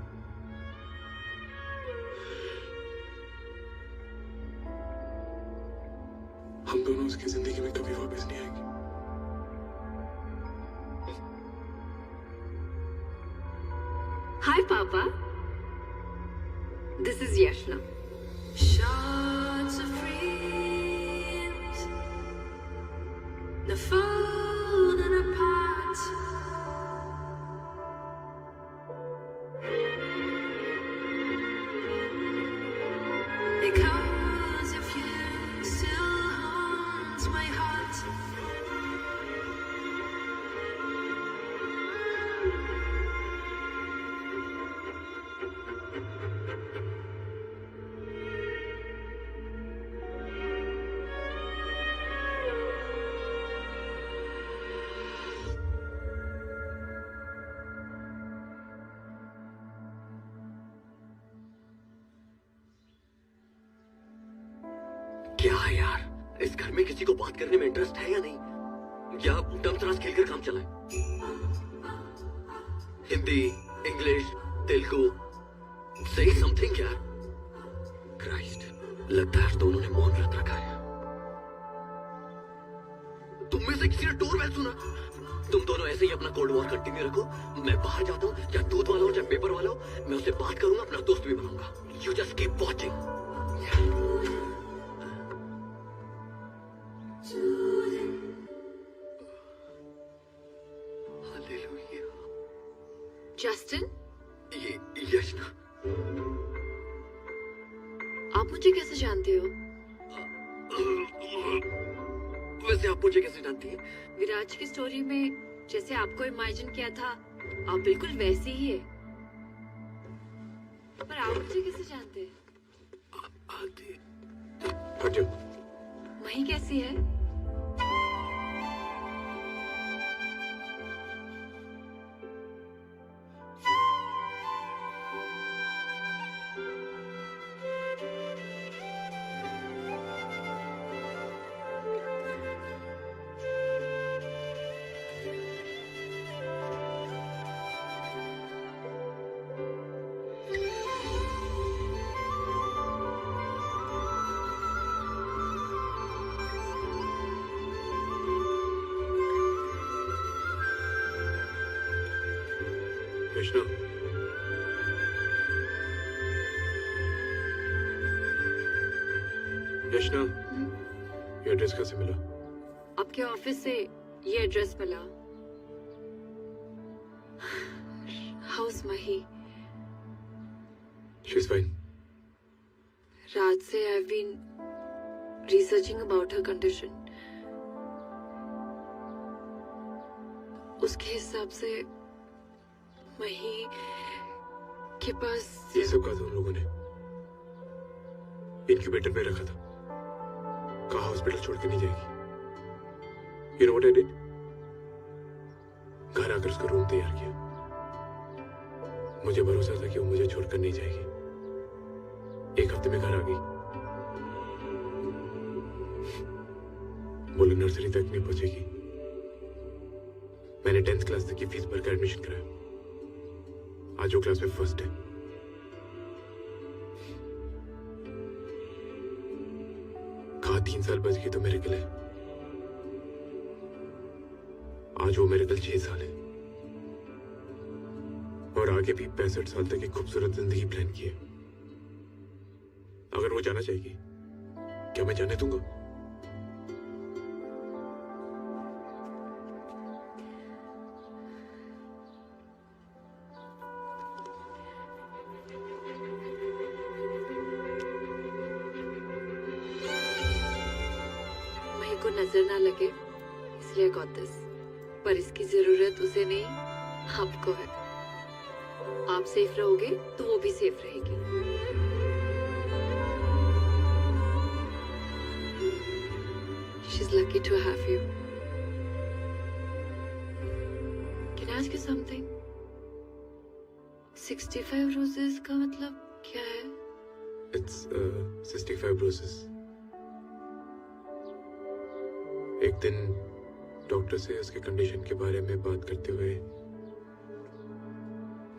हम दोनों उसकी जिंदगी में कभी वापस नहीं आएंगे। Hi, Papa. This is Yashna. Shards of dreams, the fall. because of you still haunts my heart. क्या है यार, इस घर में किसी को बात करने में इंटरेस्ट है या नहीं, या डमतराज खेलकर काम चलाए? हिंदी, इंग्लिश, तेलुगु, सही समथिंग यार। क्राइस्ट, लगता है दोनों ने मौन व्रत रखा है। तुम में से किसी ने डोरबेल सुना? तुम दोनों ऐसे ही अपना कोल्ड वॉर कंटिन्यू रखो। मैं बाहर जाता हूँ, चाहे दूध वाला हो चाहे पेपर वाला हो, मैं उससे बात करूंगा, अपना दोस्त भी बनाऊंगा। You just keep watching. Justin, ये यशना, आप मुझे कैसे जानते हो? वैसे आप मुझे कैसे जानती हैं? विराज की स्टोरी में जैसे आपको इमेजिन किया था, आप बिल्कुल वैसे ही है। पर आप मुझे कैसे जानते हैं? हट जाओ। मही कैसी है? कृष्णा, कृष्णा, ये एड्रेस कैसे मिला? आपके ऑफिस से ये एड्रेस मिला। House Mahi. She is fine. रात से I have been researching about her condition. उसके हिसाब से मही के पास ये सब कहा था उन लोगों ने। इनक्यूबेटर में रखा था, कहा हॉस्पिटल छोड़ के नहीं जाएगी। You know what I did? घर आकर उसका रूम तैयार किया। मुझे भरोसा था कि वो मुझे छोड़कर नहीं जाएगी। 1 हफ्ते में घर आ गई। बोले नर्सरी तक नहीं पहुंचेगी। मैंने 10th क्लास तक की फीस भरकर एडमिशन कराया। आज वो क्लास में फर्स्ट है। कहा 3 साल बच गई तो मेरे लिए। आज वो मेरे कल 6 साल है और आगे भी 65 साल तक एक खूबसूरत जिंदगी प्लान की है। अगर वो जाना चाहेगी, क्या मैं जाने दूंगा? को नजर ना लगे इसलिए गॉट दिस, पर इसकी जरूरत उसे नहीं आपको है। आप सेफ रहोगे तो वो भी सेफ रहेगी। She's lucky to have you. Can I ask you something? 65 roses का मतलब क्या है? It's 65 roses. एक दिन डॉक्टर से उसके कंडीशन के बारे में बात करते हुए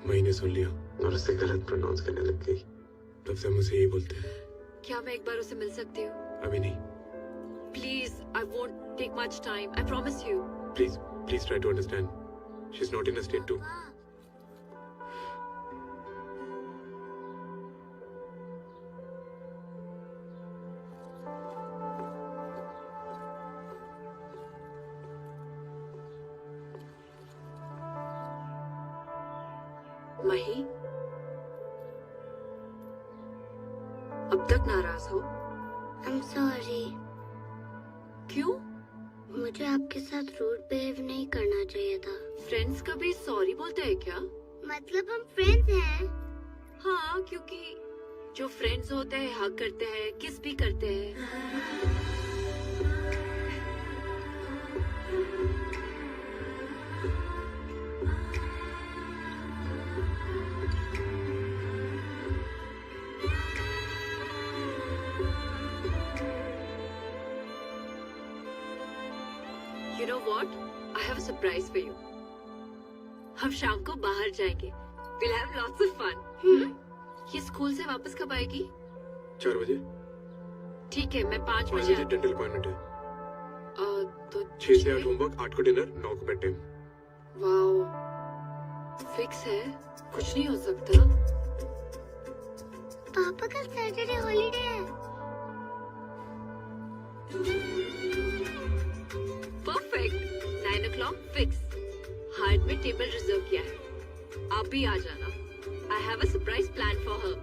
मैंने सुन लिया और उससे गलत प्रोनाउंस करने लग गई। तब से हम उसे यही बोलते हैं। क्या मैं एक बार उसे मिल सकती हूँ? अभी नहीं। Please, I won't take much time. I promise you. Please try to understand. She's not in a state to. मही, अब तक नाराज हो? I'm sorry. क्यों? मुझे आपके साथ रूड बिहेव नहीं करना चाहिए था। फ्रेंड्स कभी सॉरी बोलते हैं क्या? मतलब हम फ्रेंड्स हैं। हाँ, क्योंकि जो फ्रेंड्स होते हैं हग करते हैं, किस भी करते हैं। You know what? I have a surprise for you. हम शाम को बाहर जाएंगे। We'll have lots of fun. ये स्कूल से वापस कब आएगी? 4 बजे। ठीक है, मैं 5 5 बजे बजे डेंटल अपॉइंटमेंट है। तो 6 से 8 होमवर्क, 8 को डिनर, 9 को बेड टाइम। वाओ, फिक्स है, कुछ नहीं हो सकता। पापा कल सैटरडे हॉलीडे है। Perfect, 9 o'clock fix. हार्ट में टेबल रिजर्व किया है, आप भी आ जाना। I have a surprise plan for her.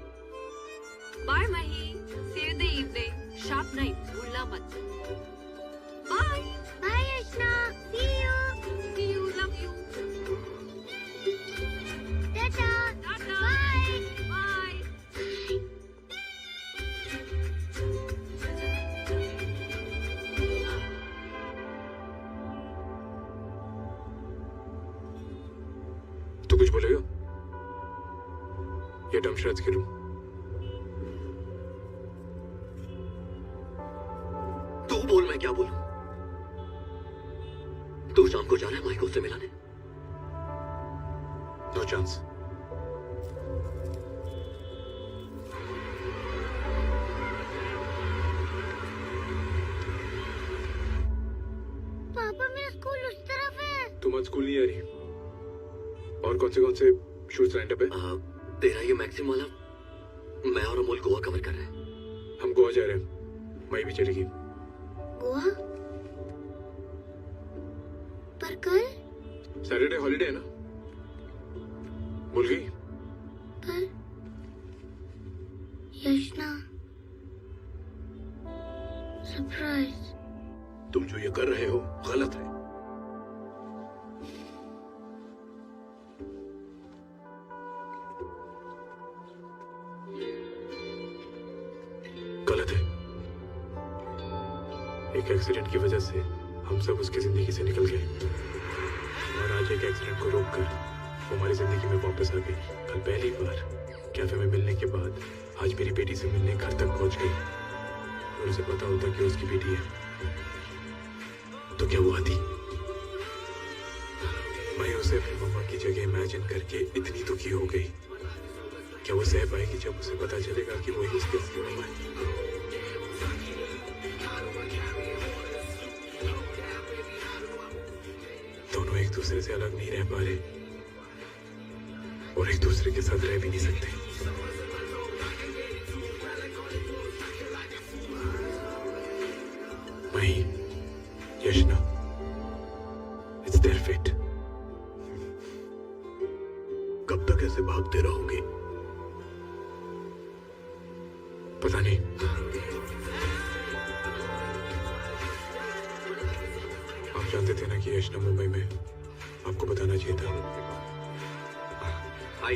Bye, Mahi. See you in the evening. Sharp 9. भूलना मत. Bye. Bye, Yashna. See you. See you. Love you. Tata. Tata. Bye. Bye. तो कुछ बोलेगा? ये डमशराज के रूम। तू बोल, मैं क्या बोलूं? तू शाम को जा रहा है माइको से मिलाने? No chance. पापा मेरा स्कूल उस तरफ है। तुम आज स्कूल नहीं आ रही? और कौन से शूज लाइन अप है? तेरा ये मैक्सिम वाला, मैं और अमोल गोवा कवर कर रहे हैं। हम गोवा जा रहे हैं, मई भी चलेगी। गोवा? पर कल? सैटरडे हॉलीडे है ना, भूल गई? पर यशना, सरप्राइज। तुम जो ये कर रहे हो गलत है। गलत है। एक एक्सीडेंट की वजह से हम सब उसकी जिंदगी से निकल गए, और आज एक एक्सीडेंट को रोककर वो हमारी जिंदगी में वापस आ गई। कल पहली बार कैफे में मिलने के बाद आज मेरी बेटी से मिलने घर तक पहुंच गई, और उसे पता होता कि उसकी बेटी है तो क्या वो आती? मैं उसे अपनी मम्मा की जगह इमेजिन करके इतनी दुखी हो गई। क्या वो सह पाएगी जब उसे पता चलेगा कि वही उसकी असली मम्मा है? दोनों एक दूसरे से अलग नहीं रह पा रहे, और एक दूसरे के साथ रह भी नहीं सकते। वही यशना, इट्स देयर फेट। कब तक ऐसे भागते रहोगे? पता नहीं। आप जानते थे ना कि यशना मुंबई में, आपको बताना चाहिए था। आई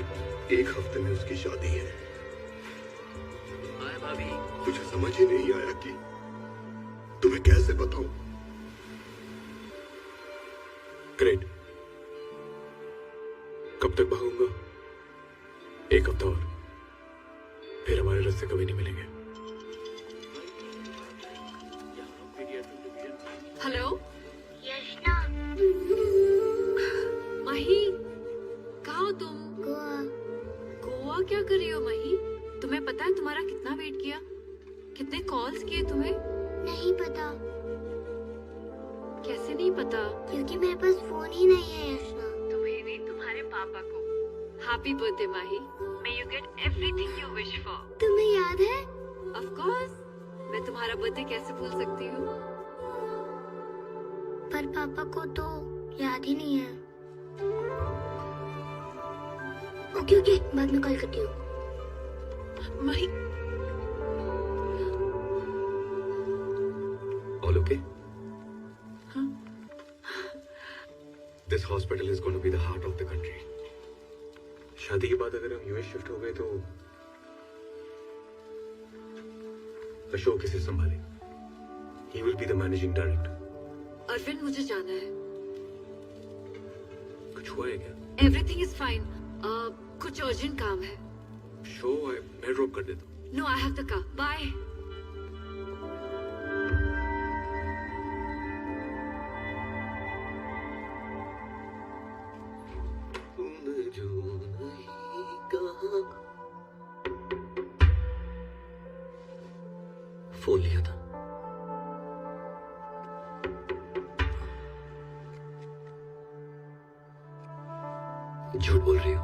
1 हफ्ते में उसकी शादी है। हाय भाभी। मुझे समझ ही नहीं आया कि तुम्हें कैसे बताऊं। ग्रेट। कब तक भागूंगा? 1 हफ्ता और, फिर हमारे रास्ते कभी नहीं मिलेंगे। हेलो यशना। मही, कहाँ हो तुम? गोवा। गोवा क्या कर रही हो मही? तुम्हें पता है तुम्हारा कितना वेट किया, कितने कॉल्स किए तुम्हें? नहीं पता। कैसे नहीं पता? क्योंकि मेरे पास फोन ही नहीं है यशना। तुम्हें नहीं, तुम्हारे पापा को। Happy birthday Mahi, may you get everything you wish for. तुम्हें याद है? ऑफ कोर्स, मैं तुम्हारा बर्थडे कैसे भूल सकती हूँ? पर पापा को तो याद ही नहीं है। ओके ओके, बाद में कॉल करती हूँ। मही All okay? Huh? This hospital is going to be the heart of the country. शादी के बाद अगर हम यूएस शिफ्ट हो गए तो अशोक इसे संभाले. He will be the managing director. Arvind, मुझे जाना है. कुछ हुआ है क्या? Everything is fine. कुछ अर्जेंट काम है. शो मैं ड्रॉप कर देता हूँ. No, I have the car. Bye. Phone लिया था. झूठ बोल रही हो.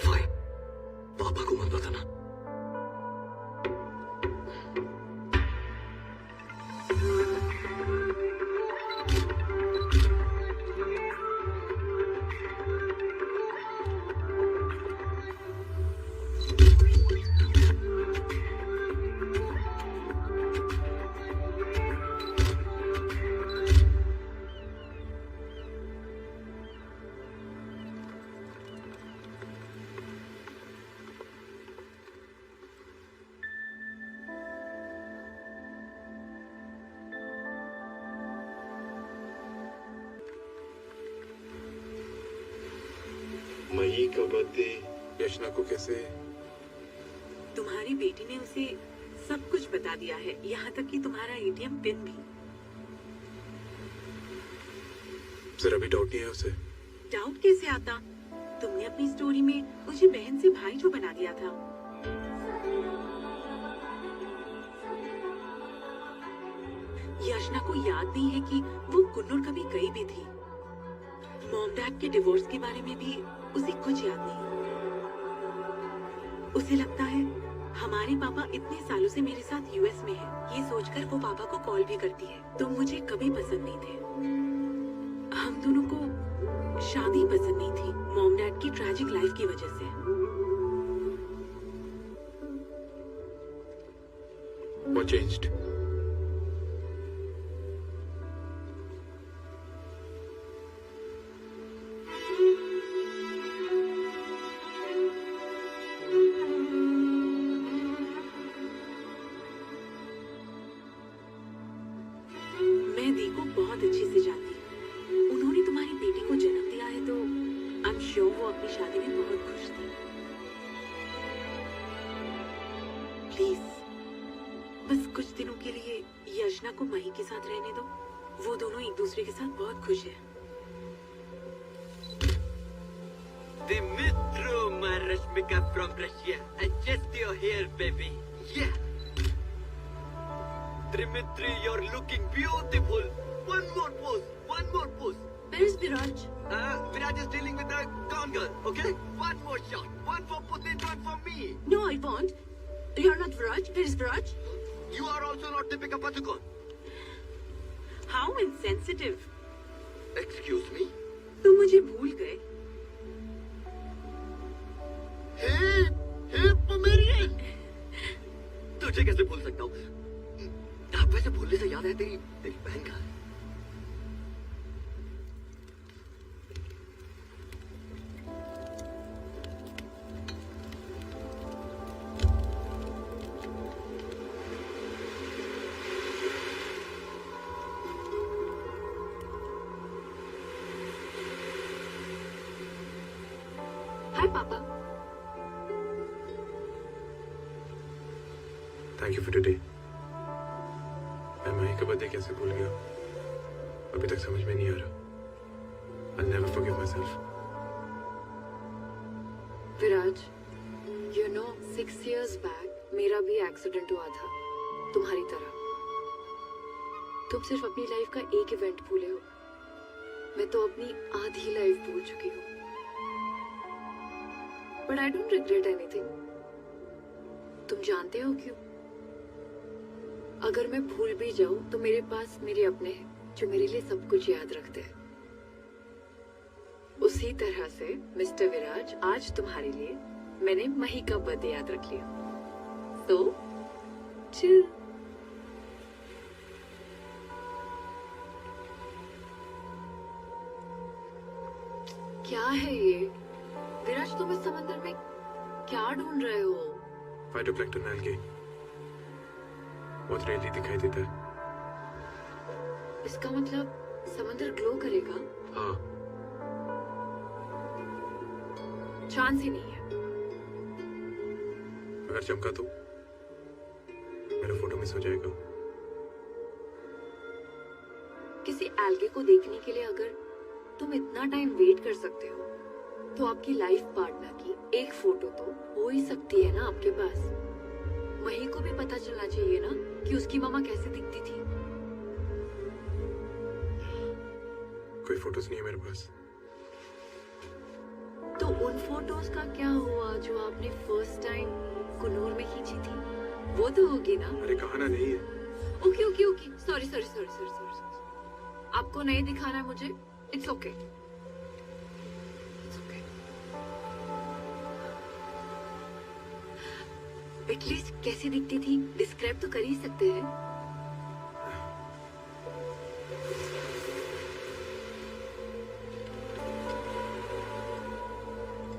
फाइन, पापा को मत बताना. मई का बर्थडे यशना को कैसे? तुम्हारी बेटी ने उसे सब कुछ बता दिया है, यहाँ तक कि तुम्हारा एटीएम पिन भी. जरा भी डाउट नहीं है उसे? डाउट कैसे आता? तुमने अपनी स्टोरी में मुझे बहन से भाई जो बना दिया था. यशना को याद नहीं है कि वो कुन्नूर कभी गई भी थी. मॉम डैड के डिवोर्स के बारे में भी उसे कुछ याद नहीं. उसे लगता है हमारे पापा इतने सालों से मेरे साथ यूएस में हैं। ये सोचकर वो पापा को कॉल भी करती है. तुम मुझे कभी पसंद नहीं थे. हम दोनों को शादी पसंद नहीं थी, मॉम डैड की ट्रैजिक लाइफ की वजह से. What changed? मैं दी को बहुत अच्छे से जानती हूँ. उन्होंने तुम्हारी बेटी को जन्म दिया है तो आई एम श्योर वो अपनी शादी में बहुत खुश थी. प्लीज बस कुछ दिनों के लिए यशना को मही के साथ रहने दो. वो दोनों एक दूसरे के साथ बहुत खुश है. Dimitru, my Rashmika from Russia. Adjust your hair, baby. Yeah. Dimitri, you're looking beautiful. One more pose. One more pose. Where's Viraj? Viraj is dealing with the gone girl. Okay. One more shot. One for Putin, one for me. No, I won't. You're not Viraj. Where is Viraj? You are also not Deepika Padukone. How insensitive. Excuse me. तुम मुझे भूल गए. Hey, Pomerian. तुझे कैसे भूल सकता हूँ? वैसे भूलने से याद है तेरी बहन का. Hi, Papa. Thank you for today. मैं मही का बर्थडे कैसे भूल गया? अभी तक समझ में नहीं आ रहा. I'll never forgive myself. Viraj, you know 6 years back मेरा भी एक्सीडेंट हुआ था तुम्हारी तरह. तुम सिर्फ अपनी लाइफ का एक इवेंट भूले हो. मैं तो अपनी आधी लाइफ भूल चुकी हूँ. But I don't regret anything. तुम जानते हो क्यों? अगर मैं भूल भी जाऊं तो मेरे पास मेरे अपने हैं जो मेरे लिए सब कुछ याद रखते हैं. उसी तरह से मिस्टर विराज, आज तुम्हारे लिए मैंने मही का बर्थडे याद रख लिया. So, chill. है ये? विराज, तुम इस समंदर में क्या ढूंढ रहे हो? फाइटोप्लैंक्टन एल्गी बहुत रेयरली दिखाई देता है। इसका मतलब समंदर ग्लो करेगा? हाँ, चांस ही नहीं है। अगर चमका तो मेरा फोटो मिस हो जाएगा। किसी एल्गे को देखने के लिए अगर तुम इतना टाइम वेट कर सकते हो तो आपकी लाइफ पार्टनर की एक फोटो तो हो ही सकती है ना आपके पास। मही को भी पता चलना चाहिए ना कि उसकी मामा कैसे दिखती थी। कोई फोटोज नहीं है मेरे पास। तो उन फोटोज का क्या हुआ जो आपने फर्स्ट टाइम कुनूर में खींची थी? वो तो होगी ना? अरे कहाना नहीं है। Okay okay okay, sorry sorry sorry sorry sorry. आपको नहीं दिखाना है मुझे, इट्स ओके। एटलीस्ट कैसी दिखती थी डिस्क्राइब तो कर ही सकते हैं।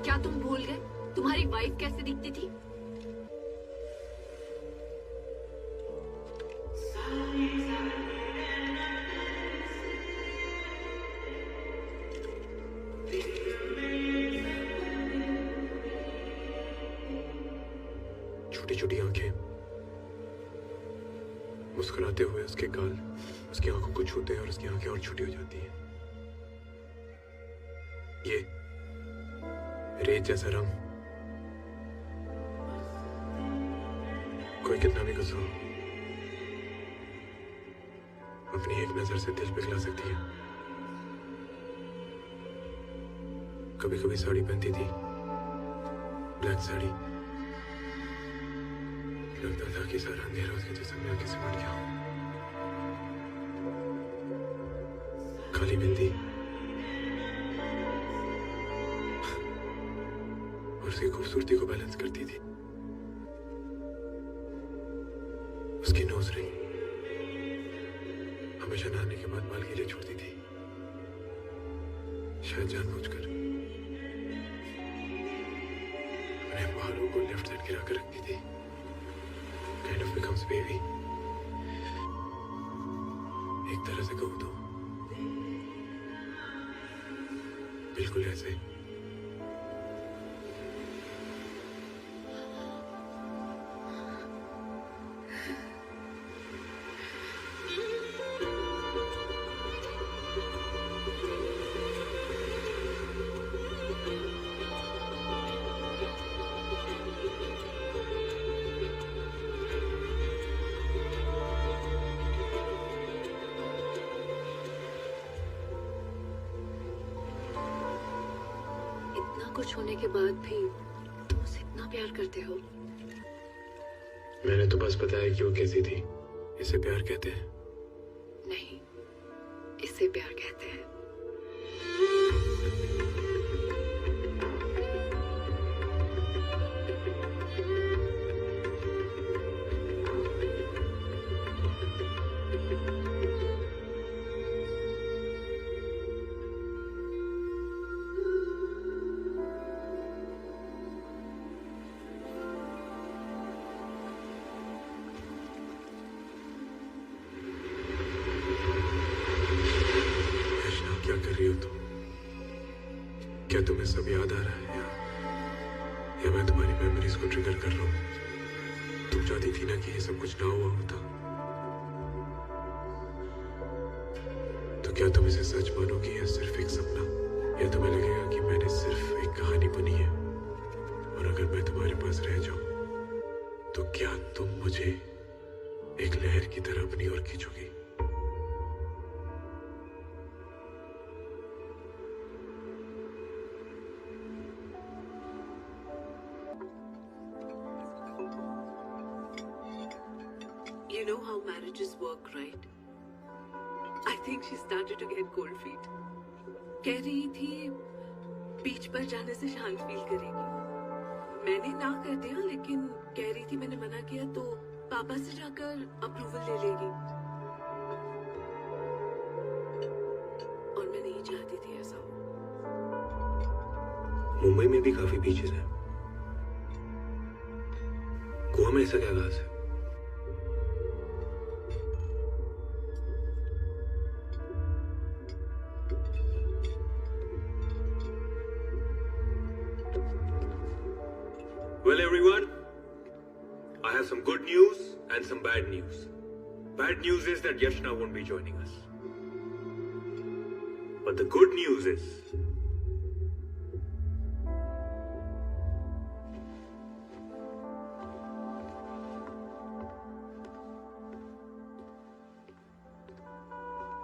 क्या तुम भूल गए तुम्हारी वाइफ कैसे दिखती थी? छोटी छोटी आंखें, मुस्कुराते हुए उसके गाल उसकी आंखों को छूते हैं और उसकी आंखें और छोटी हो जाती हैं। ये रेत जैसा रंग, कोई कितना भी गुस्सा हो अपनी एक नजर से दिल पिघला सकती है। कभी कभी साड़ी पहनती थी, ब्लैक साड़ी, लगता था कि सारा अंधेरा उसके जिस्म में आके सिमट गया। काली बिंदी और उसकी खूबसूरती को बैलेंस करती थी। उसकी नोज रिंग हमेशा नहाने के बाद बाल गीले छोड़ती थी, शायद जानबूझकर। अपने बालों को लेफ्ट साइड गिरा कर रखती थी। Kind of becomes baby. एक तरह से कहूँ तो बिल्कुल ऐसे। कुछ होने के बाद भी तुम उसे इतना प्यार करते हो? मैंने तो बस बताया कि वो कैसी थी। इसे प्यार कहते हैं? नहीं, इसे प्यार कहते हैं। क्या तुम्हें सब याद आ रहा है या मैं तुम्हारी मेमोरीज को ट्रिगर कर रहा हूँ? तुम चाहती थी ना कि ये सब कुछ ना हुआ होता, तो क्या तुम इसे सच मानोगी या सिर्फ एक सपना? या तुम्हें लगेगा कि मैंने सिर्फ एक कहानी बनी है और अगर मैं तुम्हारे पास रह जाऊं तो क्या तुम मुझे एक लहर की तरह अपनी ओर खींचोगी? You know how marriages work, right? I think she started to get cold feet. कह रही थी बीच पर जाने से शांत फील करेगी। मैंने ना कर दिया, लेकिन कह रही थी मैंने मना किया तो पापा से जाकर अप्रूवल ले लेगी। और मैं नहीं चाहती थी ऐसा हो। मुंबई में भी काफी बीचेस हैं। गोवा में ऐसा क्या खास है? Well, everyone, I have some good news and some bad news. Bad news is that Yashna won't be joining us. But the good news is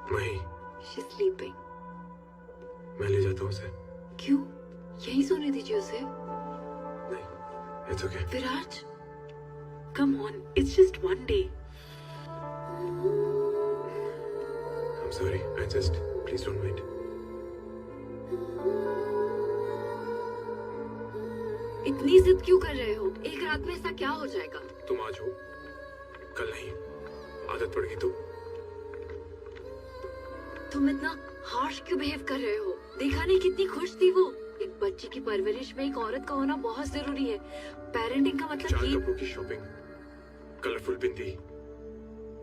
मही, She's sleeping. मैं ले जाता हूँ उसे। क्यों? यहीं सोने दीजिए उसे। नहीं, it's okay. Viraj, come on, it's just one day. I'm sorry. Please don't mind. इतनी जिद क्यों कर रहे हो? एक रात में ऐसा क्या हो जाएगा? तुम आज हो, कल नहीं। आदत पड़ गई तो। तुम इतना हार्श क्यों बिहेव कर रहे हो? देखा नहीं कितनी खुश थी वो। एक बच्ची की परवरिश में एक औरत का होना बहुत जरूरी है। पेरेंटिंग का मतलब चार कि कपड़ों की शॉपिंग, कलरफुल बिंदी,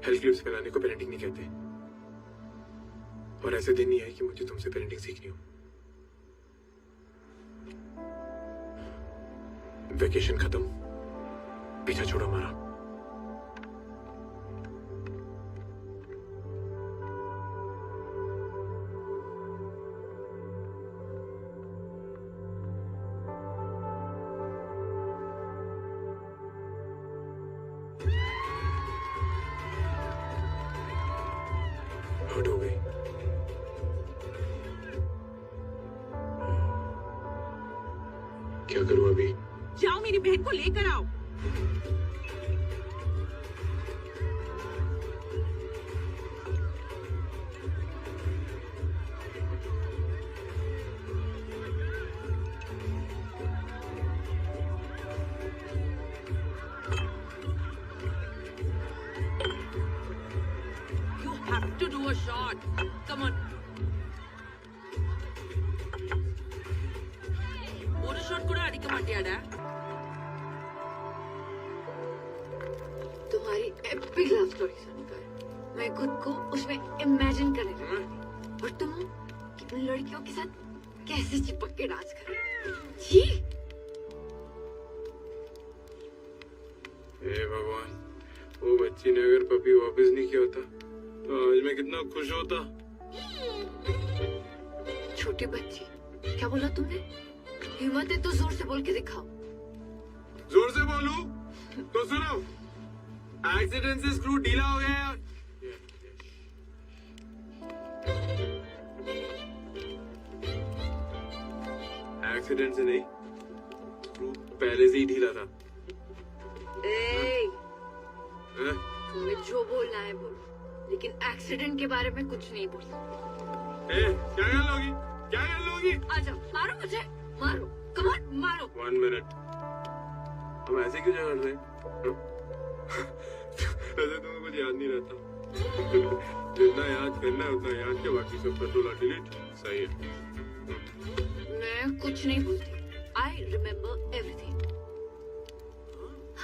हेल्थ क्लिप्स पहनाने को पेरेंटिंग नहीं कहते। और ऐसे दिन नहीं है कि मुझे तुमसे पेरेंटिंग सीखनी हो। वेकेशन खत्म, पीछा छोड़ो हमारा। हर्ट हो गई। क्या करूं अभी? जाओ मेरी बहन को लेकर आओ। You have to do a shot. Come on. ஒரு ஷாட் கூட அடிக்க மாட்டியாடா? तुम्हारी एपिक लव स्टोरी सुनकर मैं खुद को उसमें इमेजिन करने लगी। और तुम कि उन लड़कियों के साथ कैसे चिपक के डांस कर रहे हो। छी! हे भगवान, वो बच्ची ने अगर पपी वापस नहीं किया होता तो आज मैं कितना खुश होता। छोटी बच्ची, क्या बोला तुमने? हिम्मत है तो जोर से बोल के दिखाओ। जोर से बोलूं तो सुनो, एक्सीडेंट से स्क्रू ढीला हो गया है। एक्सीडेंट से नहीं, स्क्रू पहले से ही ढीला था। ए, हैं? तुम्हें जो बोलना है बोलो, लेकिन एक्सीडेंट के बारे में कुछ नहीं बोलना। क्या कर लोगी? क्या कर लोगी? आजा, मारो मुझे, मारो, कम ऑन, मारो। 1 मिनट, हम ऐसे क्यों झगड़ रहे हैं? वैसे तुम्हें कुछ याद नहीं रहता। जितना याद करना है उतना याद के, बाकी सब कंट्रोल डिलीट। सही है। मैं कुछ नहीं भूलती। I remember everything.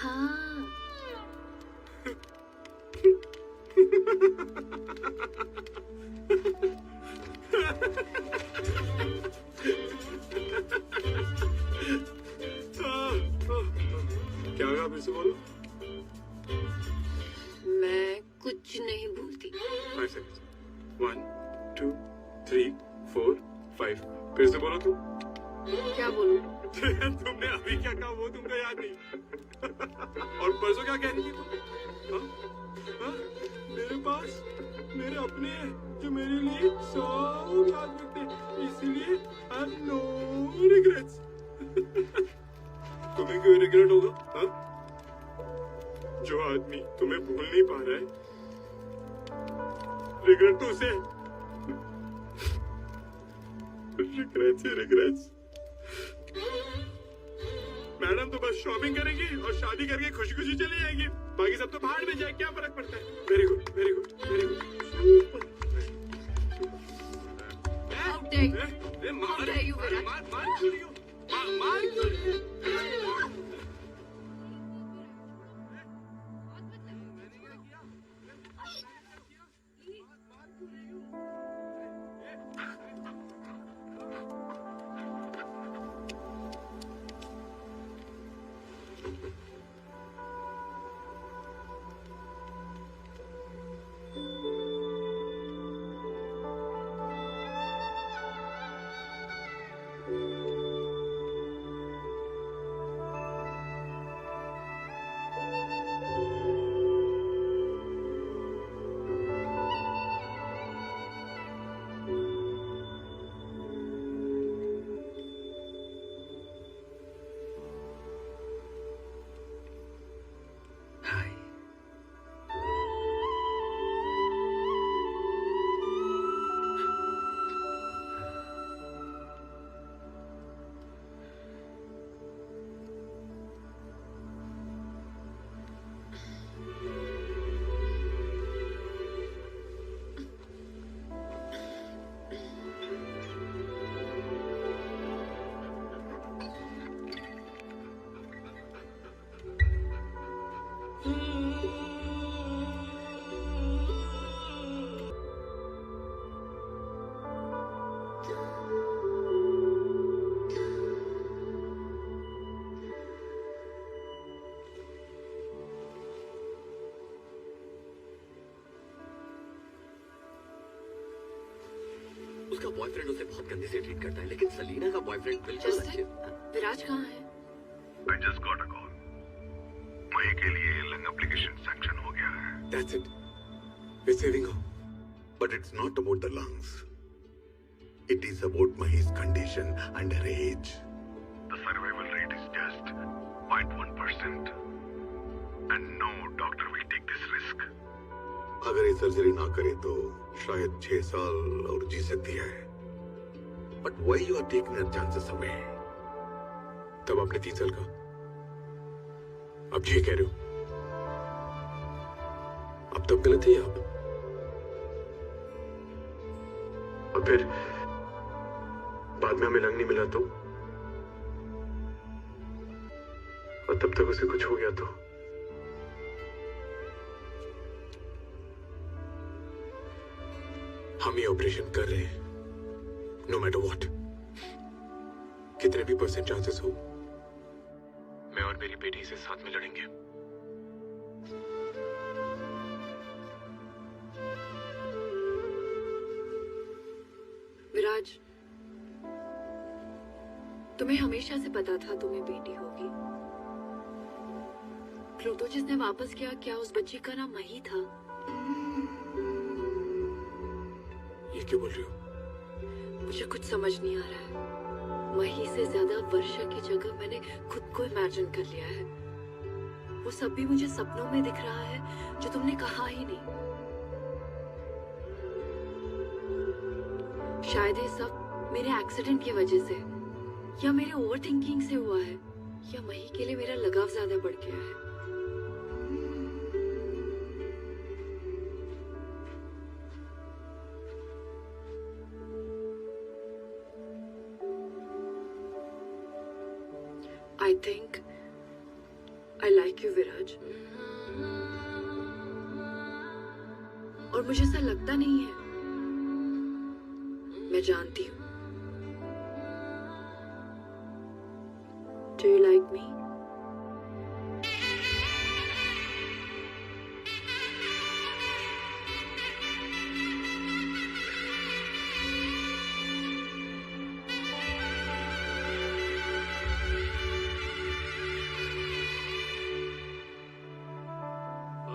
हाँ। क्या होगा? फिर से बोलो। मैं कुछ नहीं भूलती। 5 seconds. 1, 2, 3, 4, 5. फिर से बोलो तुम। क्या बोलूं? तुमने अभी क्या कहा वो तुमको याद नहीं। और परसों क्या कह रही थी तुम? हाँ? हाँ? मेरे पास मेरे अपने हैं जो मेरे लिए सब याद रखते हैं, इसलिए आई हैव नो रिग्रेट्स। तुम्हें क्यों रिग्रेट होगा? हाँ? जो आदमी तुम्हें भूल नहीं पा रहा है, रिग्रेट तो उसे। रिग्रेट्स ही रिग्रेट्स। मैडम तो बस शॉपिंग करेंगी और शादी करके खुशी खुशी चली जाएंगी, बाकी सब तो बाहर में जाए, क्या फर्क पड़ता है? Very good, very good, very good. How dare you? How dare you, Virat? मार क्यों रही हो? हाय। उसका बॉयफ्रेंड उसे बहुत गंदे से ट्रीट करता है, लेकिन सलीना का बॉयफ्रेंड बिल्कुल अच्छे। जस्टिन, विराज कहाँ है? I just got a call. मई के लिए लंग एप्लीकेशन सैंक्शन हो गया है. That's it. We're saving her. But it's not about the lungs. It is about Mahi's condition and her age. The survival rate is just 0.1%. And no doctor will take this risk. अगर ये surgery ना करे तो शायद 6 साल और जी सकती है. But why you are taking her chances away? तब आपने 3 साल का, अब 6 कह रहे हो. अब तब गलत है आप. और फिर बाद में हमें लंग नहीं मिला तो, और तब तक उसे कुछ हो गया तो. हम ये ऑपरेशन कर रहे हैं, नो मैटर व्हाट. कितने भी % चांसेस हो, मैं और मेरी बेटी से साथ में लड़ेंगे. विराज, तुम्हें हमेशा से पता था तुम्हें बेटी होगी. प्लूटो जिसने वापस किया, क्या उस बच्ची का नाम मही था? ये क्यों बोल रही हो? मुझे कुछ समझ नहीं आ रहा है. मही से ज्यादा वर्षा की जगह मैंने खुद को इमेजिन कर लिया है. वो सब भी मुझे सपनों में दिख रहा है जो तुमने कहा ही नहीं. शायद ये सब मेरे एक्सीडेंट की वजह से या मेरे ओवरथिंकिंग से हुआ है, या मही के लिए मेरा लगाव ज्यादा बढ़ गया है. I think I like you, विराज. और मुझे ऐसा लगता नहीं है. मैं जानती हूँ. Do you like me?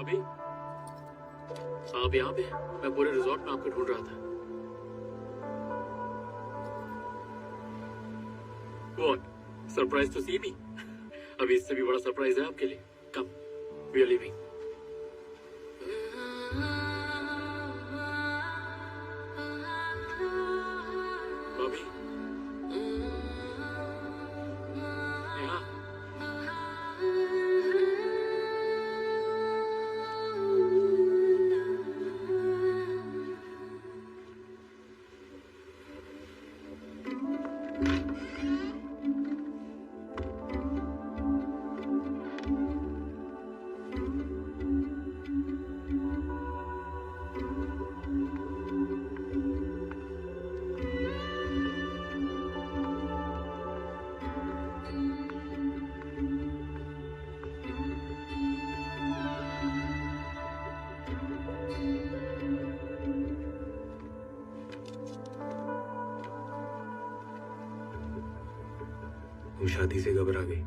अभी आप यहाँ पे? मैं पूरे रिजॉर्ट में आपको ढूंढ रहा था. What? Surprised to see me? अभी इससे भी बड़ा सरप्राइज है आपके लिए. Come, we are leaving. Bobby. Neha. तुम शादी से घबरा गई।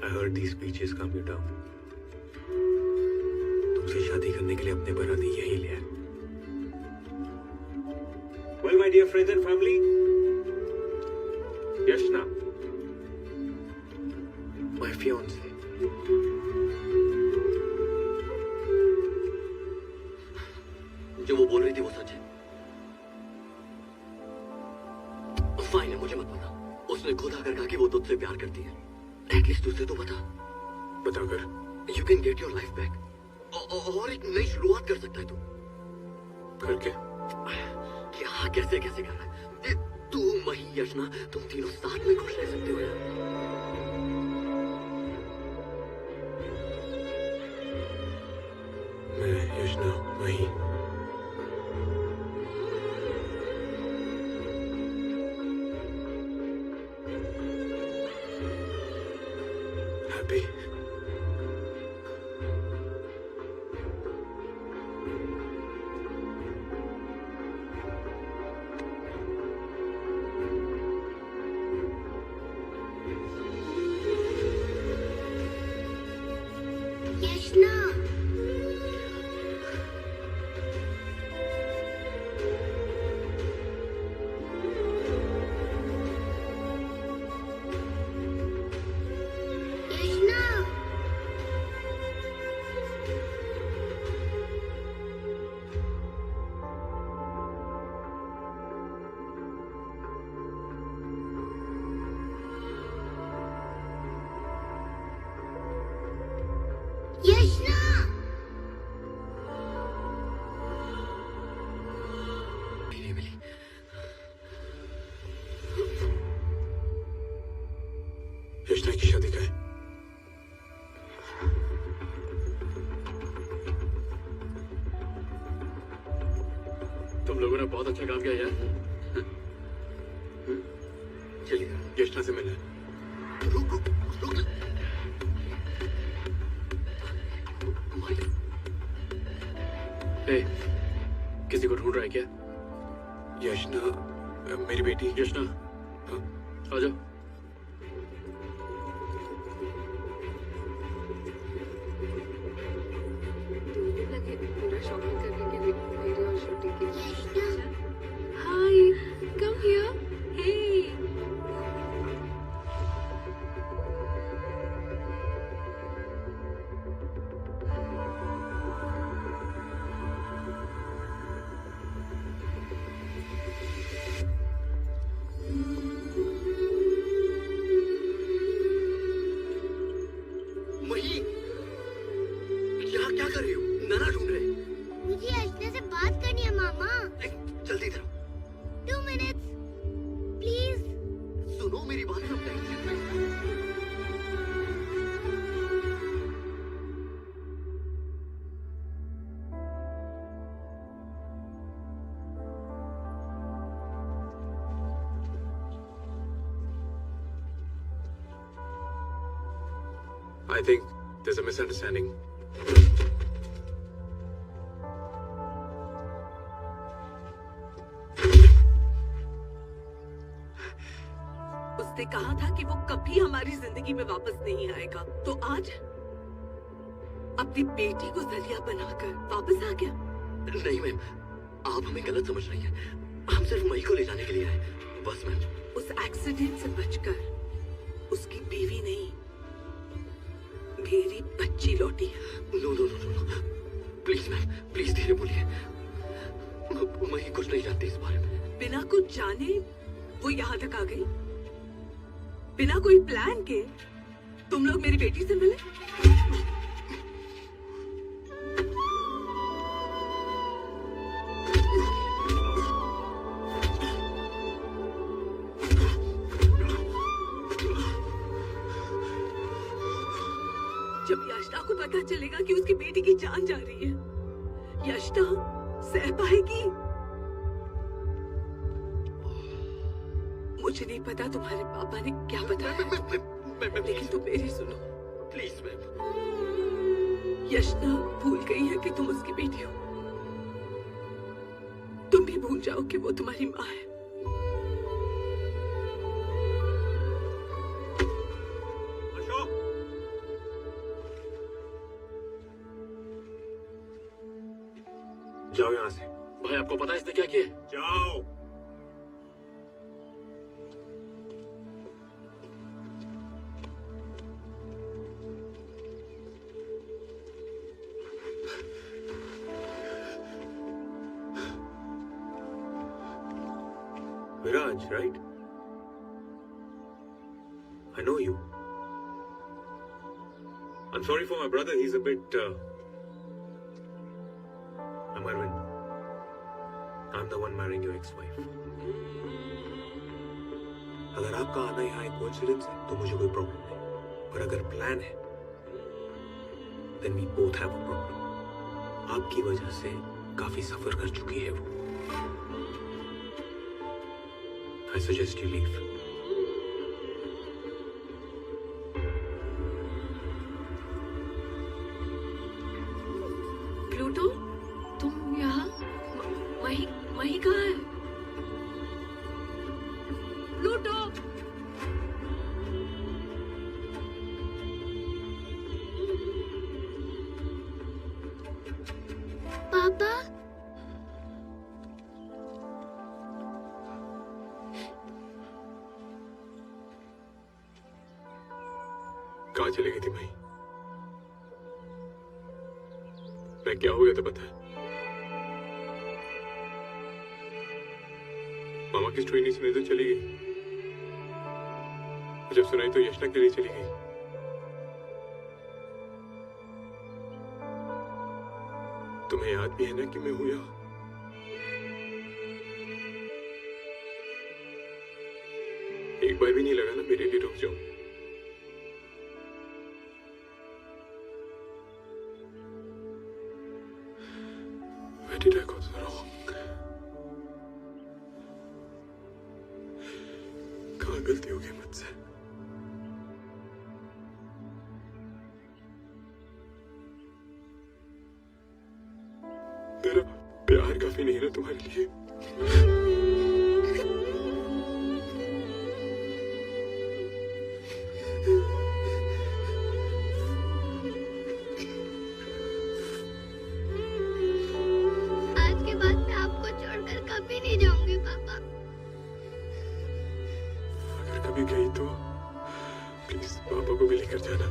I heard these speeches calm you down. तुमसे शादी करने के लिए अपने बराती यही ले आए। Well, my dear friends and family, Yashna, my fiance. जो वो बोल रही थी वो सच है? फाइन है, मुझे मत बता। उसने खुद आकर कहा कि वो तुझसे प्यार करती है। एटलीस्ट तुझसे तो बता। बताकर you can get your life back और एक नई शुरुआत कर सकता है तू। करके क्या कैसे कैसे करना है? तू मही यशना तुम तीनों साथ में खुश रह सकते हो यार। मैं यशना वही हैप्पी। यशना, यशना, यशना, नहीं मिली। यशना की शादी का है। तुम लोगों ने बहुत अच्छा काम किया यार। चलिए यशना से मिलना है। रुक रुक रुक। माइक, ए, किसी को ढूंढ रहा है क्या? यशना मेरी बेटी। यशना, हाँ। आ जाओ। लगे पूरा शॉपिंग करने के लिए मेरे और छोटे के लिए। यशना, हाय, कम हियर। हे, मही क्या क्या कर रही हो? नाना ढूंढ रहे। मुझे यशना से बात करनी है मामा। जल्दी इधर आओ। 2 minutes, प्लीज। सुनो मेरी बात समझाइए। I think there's a misunderstanding. उसने कहा था कि वो कभी हमारी जिंदगी में वापस नहीं आएगा, तो आज अपनी बेटी को जरिया बनाकर वापस आ गया। नहीं मैम, आप हमें गलत समझ रही हैं। हम सिर्फ मई को ले जाने के लिए आए, बस मैम। उस एक्सीडेंट से बचकर उसकी बीवी नहीं, मेरी बच्ची लौटी है। No no no no, please ma'am, please धीरे बोलिए। मई कुछ नहीं जानती इस बारे में। बिना कुछ जाने वो यहाँ तक आ गई, बिना कोई प्लान के तुम लोग मेरी बेटी से मिले। जब यशना को पता चलेगा कि उसकी बेटी की जान जा रही है, यशना सह पाएगी? मुझे नहीं पता तुम्हारे पापा ने क्या बताया, लेकिन तुम मेरी सुनो प्लीज मैम। यशना भूल गई है कि तुम उसकी बेटी हो। तुम भी भूल भूल जाओ कि वो तुम्हारी माँ है। जाओ यहाँ से। भाई आपको पता है इसने क्या किया? जाओ। Viraj, right? I know you. I'm sorry for my brother. He's a bit. I'm Arvind. I'm the one marrying your ex-wife. अगर आपका आना यहाँ एक कोइंसिडेंस है तो मुझे कोई प्रॉब्लम नहीं, पर अगर प्लान है then we both have a problem. आपकी वजह से काफी सफर कर चुकी है वो. I suggest you leave. Pluto, तुम यहाँ? मही कहाँ है? प्लूटो! पापा, कहाँ चली गई थी मही? मैं क्या हो गया था पता है? मामा की स्टोरी नहीं सुनी तो चली गई। जब सुनाई तो यशना के लिए चली गई। तुम्हें याद भी है ना कि मैं हूं यहाँ? एक बार भी नहीं लगा ना मेरे लिए रुक जाऊं? Where did I go so wrong? कहाँ गलती हो गई मुझसे? मेरा प्यार काफी नहीं ना तुम्हारे लिए? आज के बाद मैं आपको छोड़कर कभी नहीं जाऊंगी पापा। अगर कभी गई तो प्लीज पापा को भी लेकर जाना।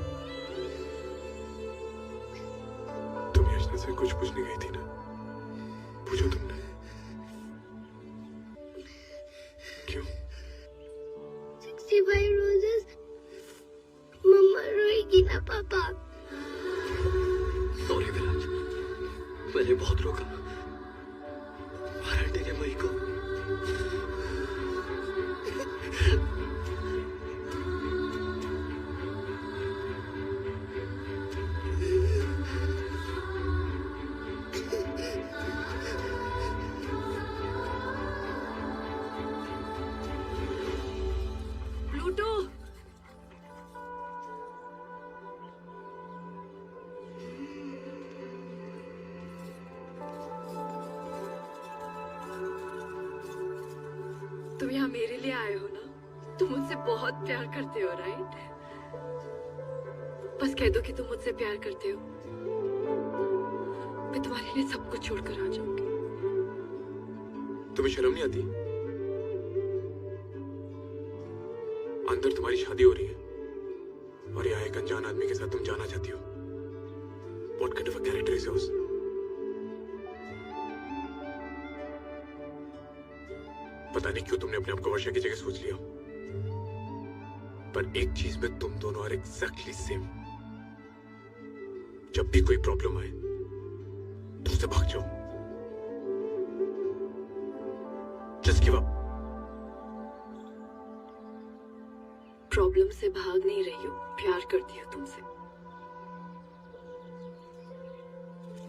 तुम यशना से कुछ पूछने गई थी ना? पूछो तुमने? क्यों? 65 रोजेस। मम्मा रोएगी ना पापा? सॉरी विराज, मैंने बहुत रोका। मारा तेरे मई को। प्लूटो! तुम यहाँ मेरे लिए आए हो ना? तुम मुझसे बहुत प्यार करते हो, राइट? बस कह दो कि तुम मुझसे प्यार करते हो, मैं तुम्हारे लिए सब कुछ छोड़कर आ जाऊंगी। तुम्हें शर्म नहीं आती? अंदर तुम्हारी शादी हो रही है और यहाँ एक अनजान आदमी के साथ तुम जाना चाहती हो। What kind of a character is yours? पता नहीं क्यों तुमने अपने आप को वर्षा की जगह सोच लिया, पर एक चीज में तुम दोनों आर एग्जैक्टली सेम। जब भी कोई प्रॉब्लम आए तो उससे भाग जाओ। Just give up. प्रॉब्लम से भाग नहीं रही हो, प्यार करती हो तुमसे।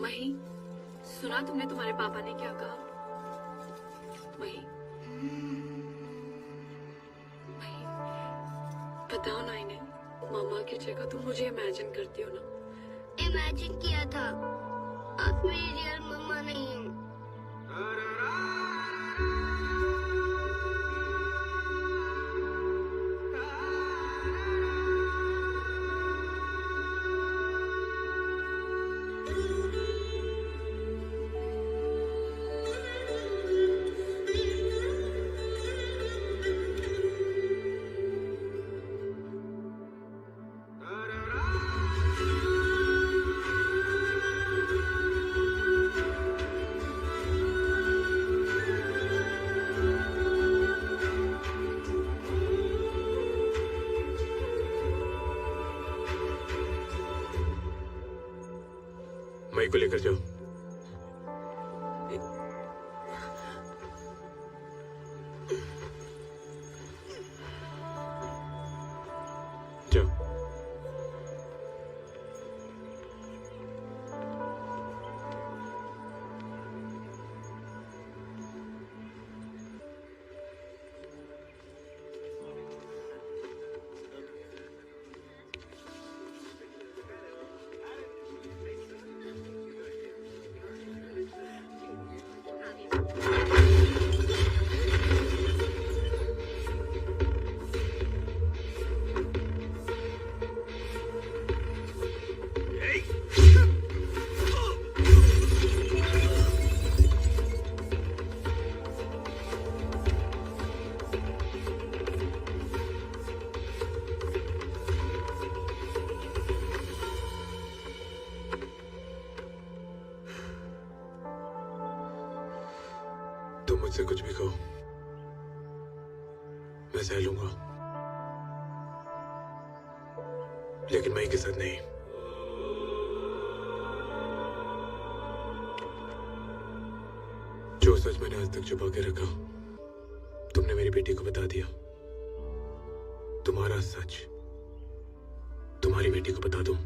मही, सुना तुमने तुम्हारे पापा ने क्या कहा? मही, मही, बताओ ना इन्हें, मामा की जगह तुम मुझे इमेजिन करती हो ना? इमेजिन किया था, आप मेरी रियल मम्मा नहीं हो। मई को लेकर जाओ। जाओ। तुम मुझसे कुछ भी कहो, मैं सह लूंगा, लेकिन मई के साथ नहीं। जो सच मैंने आज तक छुपा के रखा, तुमने मेरी बेटी को बता दिया। तुम्हारा सच तुम्हारी बेटी को बता दूं।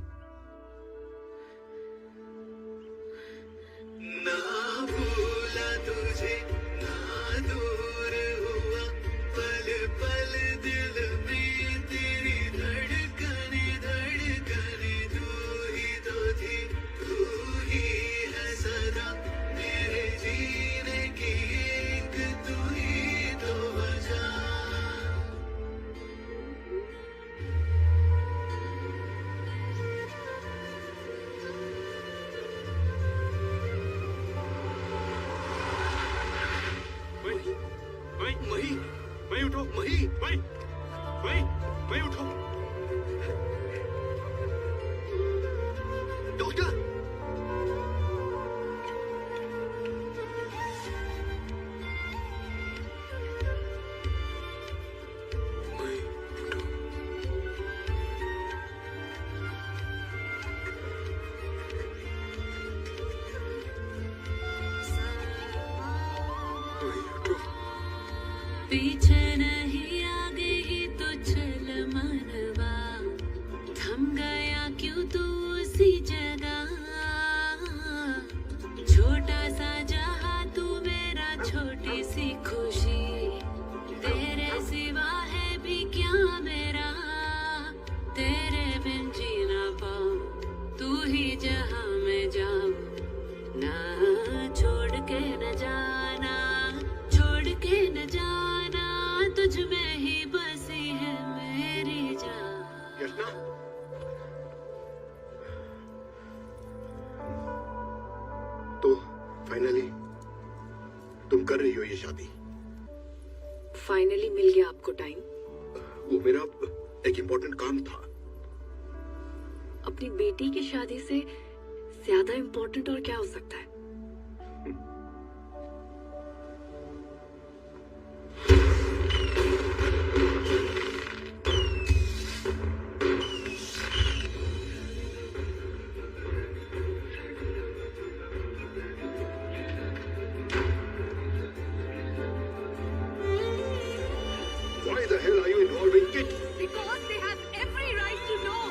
मई उठो, मई उठो। डॉक्टर, पीछे नहीं आगे ही तो चल मनवा, थम गया क्यों तू उसी जगह। छोटा सा जहां तू मेरा छोटी सी खुशी, तेरे सिवा है भी क्या मेरा। तेरे बिन जी ना पाऊं, तू ही जहां मैं जाऊं। ना छोड़ के न जाना, छोड़ के न जाना, तुझ में ही बसी है मेरी जान। कृष्णा, तो फाइनली तुम कर रही हो ये शादी? फाइनली मिल गया आपको टाइम। वो मेरा एक इम्पोर्टेंट काम था। अपनी बेटी की शादी से ज्यादा इम्पोर्टेंट और क्या हो सकता है? Why the hell are you involving kids? Because they have every right to know.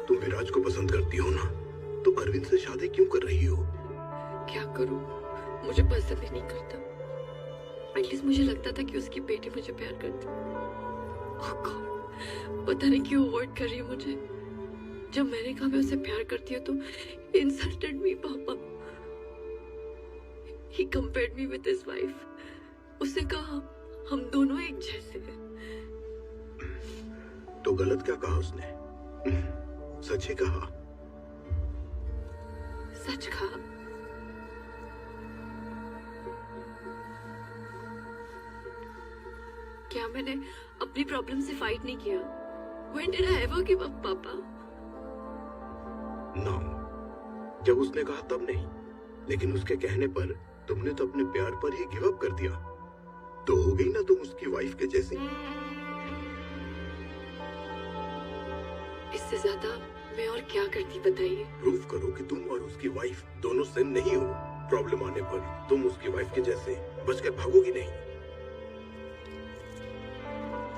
तुम विराज को पसंद करती हो ना, तो अरविंद से शादी क्यों कर रही हो? क्या करूं, मुझे पसंद ही नहीं करता। एटलीस्ट मुझे लगता था कि उसकी बेटी मुझे प्यार करती। ओह गॉड, पता नहीं क्यों अवॉइड कर रही है मुझे। जब मैंने कहा मैं उसे प्यार करती हूँ तो इंसल्टेड मी पापा। He compared me with his wife. उसने कहा हम दोनों एक जैसे हैं। तो गलत क्या कहा उसने? सच ही कहा। सच कहा। क्या मैंने अपनी प्रॉब्लम से फाइट नहीं किया? When did I ever give up, पापा? No. जब उसने कहा तब नहीं, लेकिन उसके कहने पर तुमने तो अपने प्यार पर ही गिव अप कर दिया। तो हो गई ना तुम उसकी वाइफ के जैसी। इससे ज्यादा मैं और क्या करती बताइए। प्रूव करो कि तुम और उसकी वाइफ दोनों सेम नहीं हो। प्रॉब्लम आने पर तुम उसकी वाइफ के जैसे बच के भागोगी नहीं।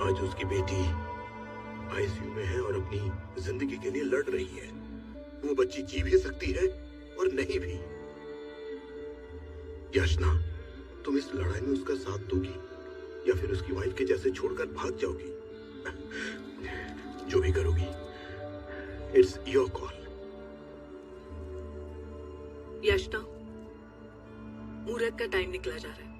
आज उसकी बेटी आईसीयू में है और अपनी जिंदगी के लिए लड़ रही है। वो बच्ची जी भी सकती है और नहीं भी। याचना, तुम इस लड़ाई में उसका साथ दोगी या फिर उसकी वाइफ के जैसे छोड़कर भाग जाओगी? जो भी करोगी, इट्स योर कॉल। याचना, मुहूर्त का टाइम निकला जा रहा है।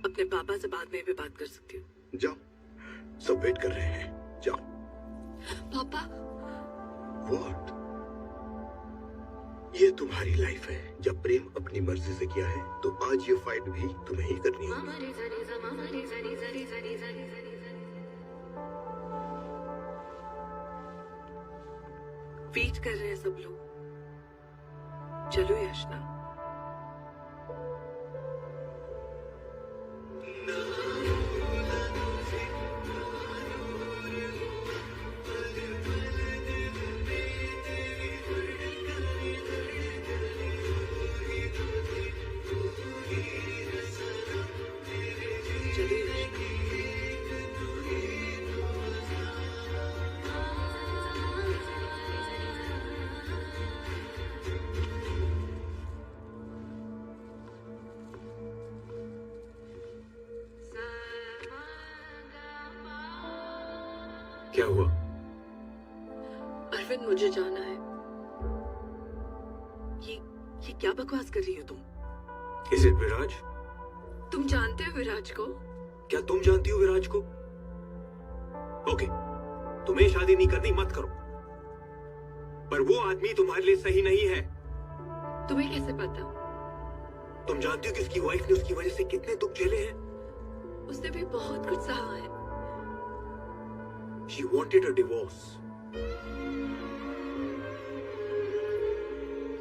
अपने पापा से बाद में भी बात कर सकती हूँ। जाओ, सब वेट कर रहे हैं। जाओ। पापा। व्हाट? ये तुम्हारी लाइफ है। जब प्रेम अपनी मर्जी से किया है तो आज ये फाइट भी तुम्हें ही करनी है। वेट कर रहे हैं सब लोग। चलो याचना। क्या हुआ? अरविंद, मुझे जाना है। ये क्या बकवास कर रही हो तुम? Is it विराज? तुम जानते हो विराज को? क्या तुम जानती हो विराज को? ओके, तुम्हें शादी नहीं करनी मत करो, पर वो आदमी तुम्हारे लिए सही नहीं है। तुम्हें कैसे पता? तुम जानती हो कि उसकी वाइफ ने उसकी वजह से कितने दुख झेले हैं? उसने भी बहुत कुछ सहा है। She wanted a divorce.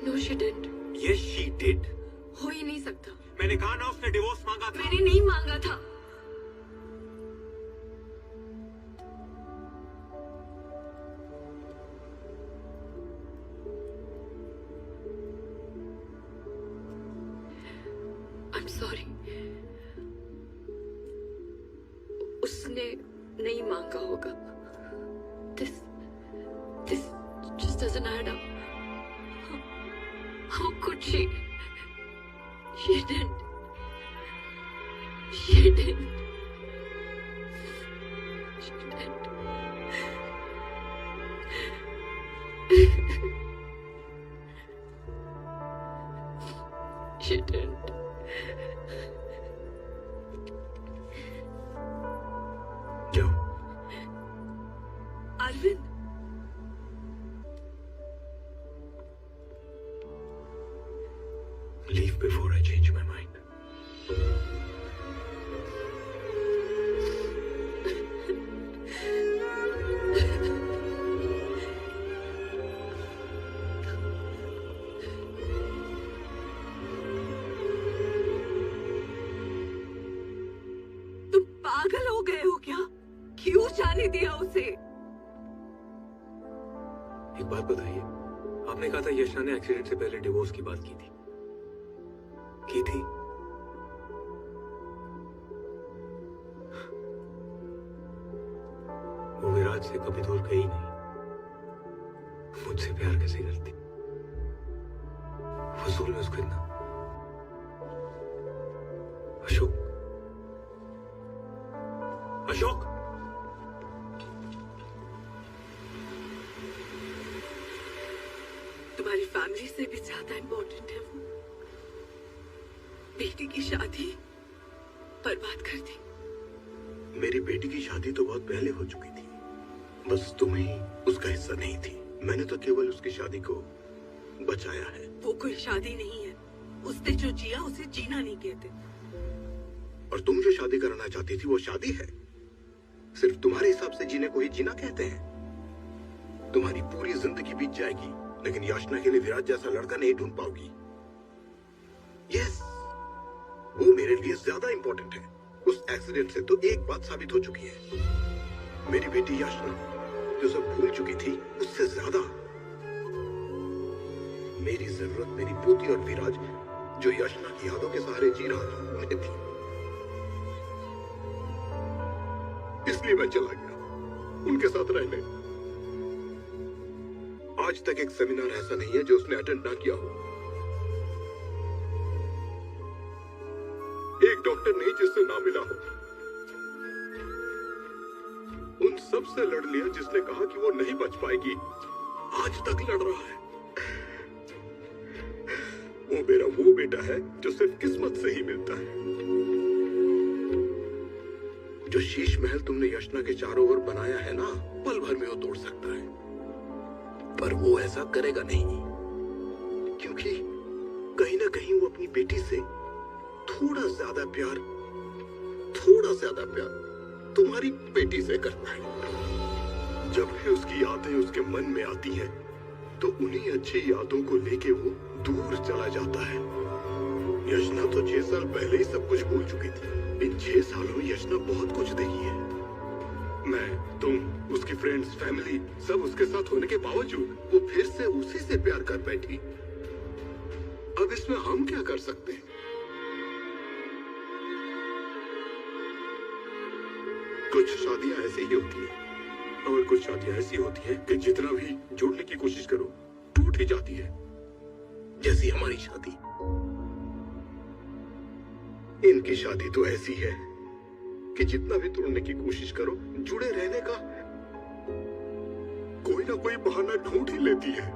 No, she didn't. Yes, she did. हो ही नहीं सकता। मैंने कहा ना उसने डिवोर्स मांगा था। मैंने नहीं मांगा था। I'm sorry. उसने नहीं मांगा होगा। This just doesn't add up. How could she? She didn't. She didn't. She didn't. She didn't. जाओ। Arvind, Leave before I change my mind. तुम पागल हो गए हो क्या? क्यों जाने दिया उसे? एक बात बताइए, आपने कहा था यशना ने एक्सीडेंट से पहले डिवोर्स की बात की थी। वो विराज से कभी दूर गई नहीं। मुझसे प्यार कैसे करती? फजूल में उसको इतना। अशोक, अशोक, तुम्हारी फैमिली से भी ज्यादा इम्पोर्टेंट है वो। बेटी की शादी बर्बाद कर दी। मेरी बेटी की शादी तो बहुत पहले हो चुकी थी, बस तुम ही उसका हिस्सा नहीं थी। मैंने तो केवल उसकी शादी को बचाया है। वो कोई शादी नहीं है। उसने जो जिया उसे जीना नहीं कहते। और तुम जो शादी करना चाहती थी वो शादी है। सिर्फ तुम्हारे हिसाब से जीने को ही जीना कहते हैं। तुम्हारी पूरी जिंदगी बीत जाएगी, लेकिन याचना के लिए विराज जैसा लड़का नहीं ढूंढ पाओगी। यस, वो मेरे लिए ज्यादा इंपॉर्टेंट है। उस एक्सीडेंट से तो एक बात साबित हो चुकी है, मेरी बेटी याचना जो सब भूल चुकी थी उससे ज्यादा। मेरी जरूरत मेरी पोती और विराज जो यशना की यादों के सहारे जी रहा था उन्हें थी। इसलिए मैं चला गया उनके साथ रहने। आज तक एक सेमिनार ऐसा नहीं है जो उसने अटेंड ना किया हो। एक डॉक्टर नहीं जिससे ना मिला हो। उन सब से लड़ लिया जिसने कहा कि वो नहीं बच पाएगी। आज तक लड़ रहा है। वो मेरा वो बेटा है जो सिर्फ किस्मत से ही मिलता है। जो शीश महल तुमने यशना के चारों ओर बनाया है ना, पल भर में वो तोड़ सकता है, पर वो ऐसा करेगा नहीं, क्योंकि कहीं ना कहीं वो अपनी बेटी से थोड़ा ज्यादा प्यार तुम्हारी बेटी से करता है। जब भी उसकी यादें उसके मन में आती हैं, तो उन्हीं अच्छी यादों को लेके वो दूर चला जाता है। यशना तो 6 साल पहले ही सब कुछ भूल चुकी थी। इन 6 सालों में यशना बहुत कुछ देखी है। मैं, तुम, उसकी फ्रेंड्स, फैमिली, सब उसके साथ होने के बावजूद वो फिर से उसी से प्यार कर बैठी। अब इसमें हम क्या कर सकते हैं? कुछ शादियां ऐसी ही होती हैं, और कुछ शादियां ऐसी होती हैं कि जितना भी जोड़ने की कोशिश करो टूट ही जाती है, जैसी हमारी शादी। इनकी शादी तो ऐसी है कि जितना भी तोड़ने की कोशिश करो, जुड़े रहने का कोई ना कोई बहाना ढूंढ ही लेती है।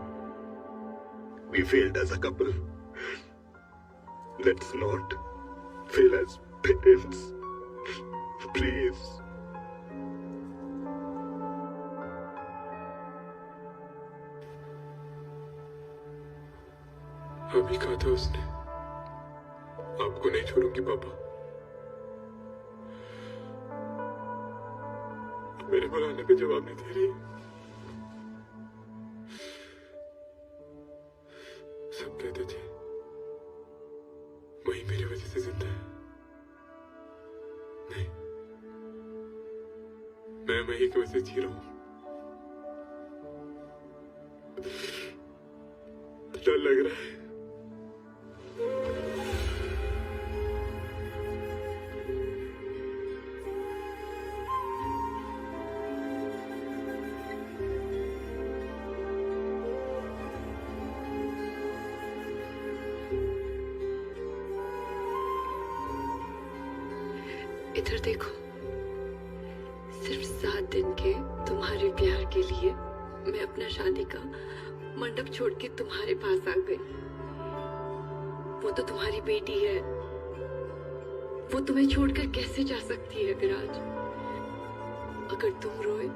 We failed as a couple. Let's not fail as parents. Please. अभी कहा था उसने, आपको नहीं छोड़ूंगी पापा। मेरे बुलाने पे जवाब नहीं दे रही। सब कहते थे वही मेरी वजह से जिंदा है। नहीं, मैं वही की वजह से जी रहा हूं। डर लग रहा है। इधर देखो, सिर्फ 7 दिन के तुम्हारे प्यार के लिए मैं अपना शादी का मंडप छोड़ के तुम्हारे पास आ गई। वो तो तुम्हारी बेटी है, वो तुम्हें छोड़कर कैसे जा सकती है विराज? अगर तुम रोए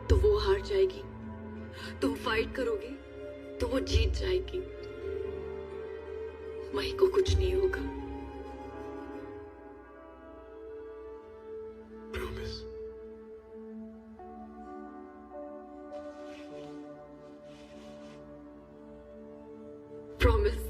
तो वो हार जाएगी, तुम फाइट करोगे तो वो जीत जाएगी। मही को कुछ नहीं होगा। Promise. Promise.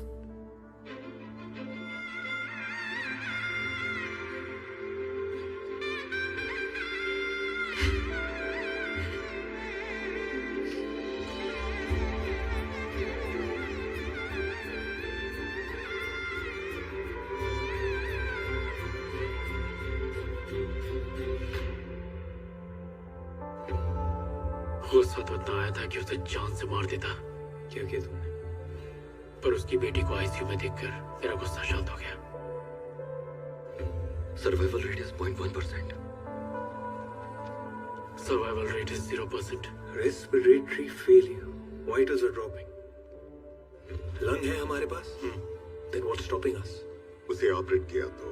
गुस्सा तो इतना आया था कि उसे जान से मार देता। क्या किया तुमने? पर उसकी बेटी को आईसीयू में देखकर मेरा गुस्सा शांत हो गया। Survival rate is 0.1%। Survival rate is 0%। Respiratory failure. Vitals are dropping. Lung है हमारे पास? Then what's stopping us? उसे ऑपरेट किया तो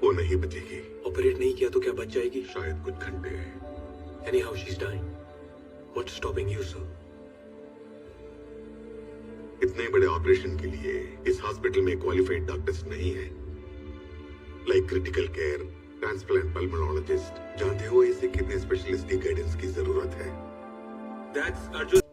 वो नहीं बचेगी। ऑपरेट नहीं किया तो क्या बच जाएगी? शायद कुछ घंटे। Anyhow, she's dying. What's stopping you, sir? इतने बड़े ऑपरेशन के लिए इस हॉस्पिटल में क्वालिफाइड डॉक्टर्स नहीं है। Like critical care, transplant pulmonologist, जानते हो इसे कितने स्पेशलिस्ट की गाइडेंस की जरूरत है? That's Arjun.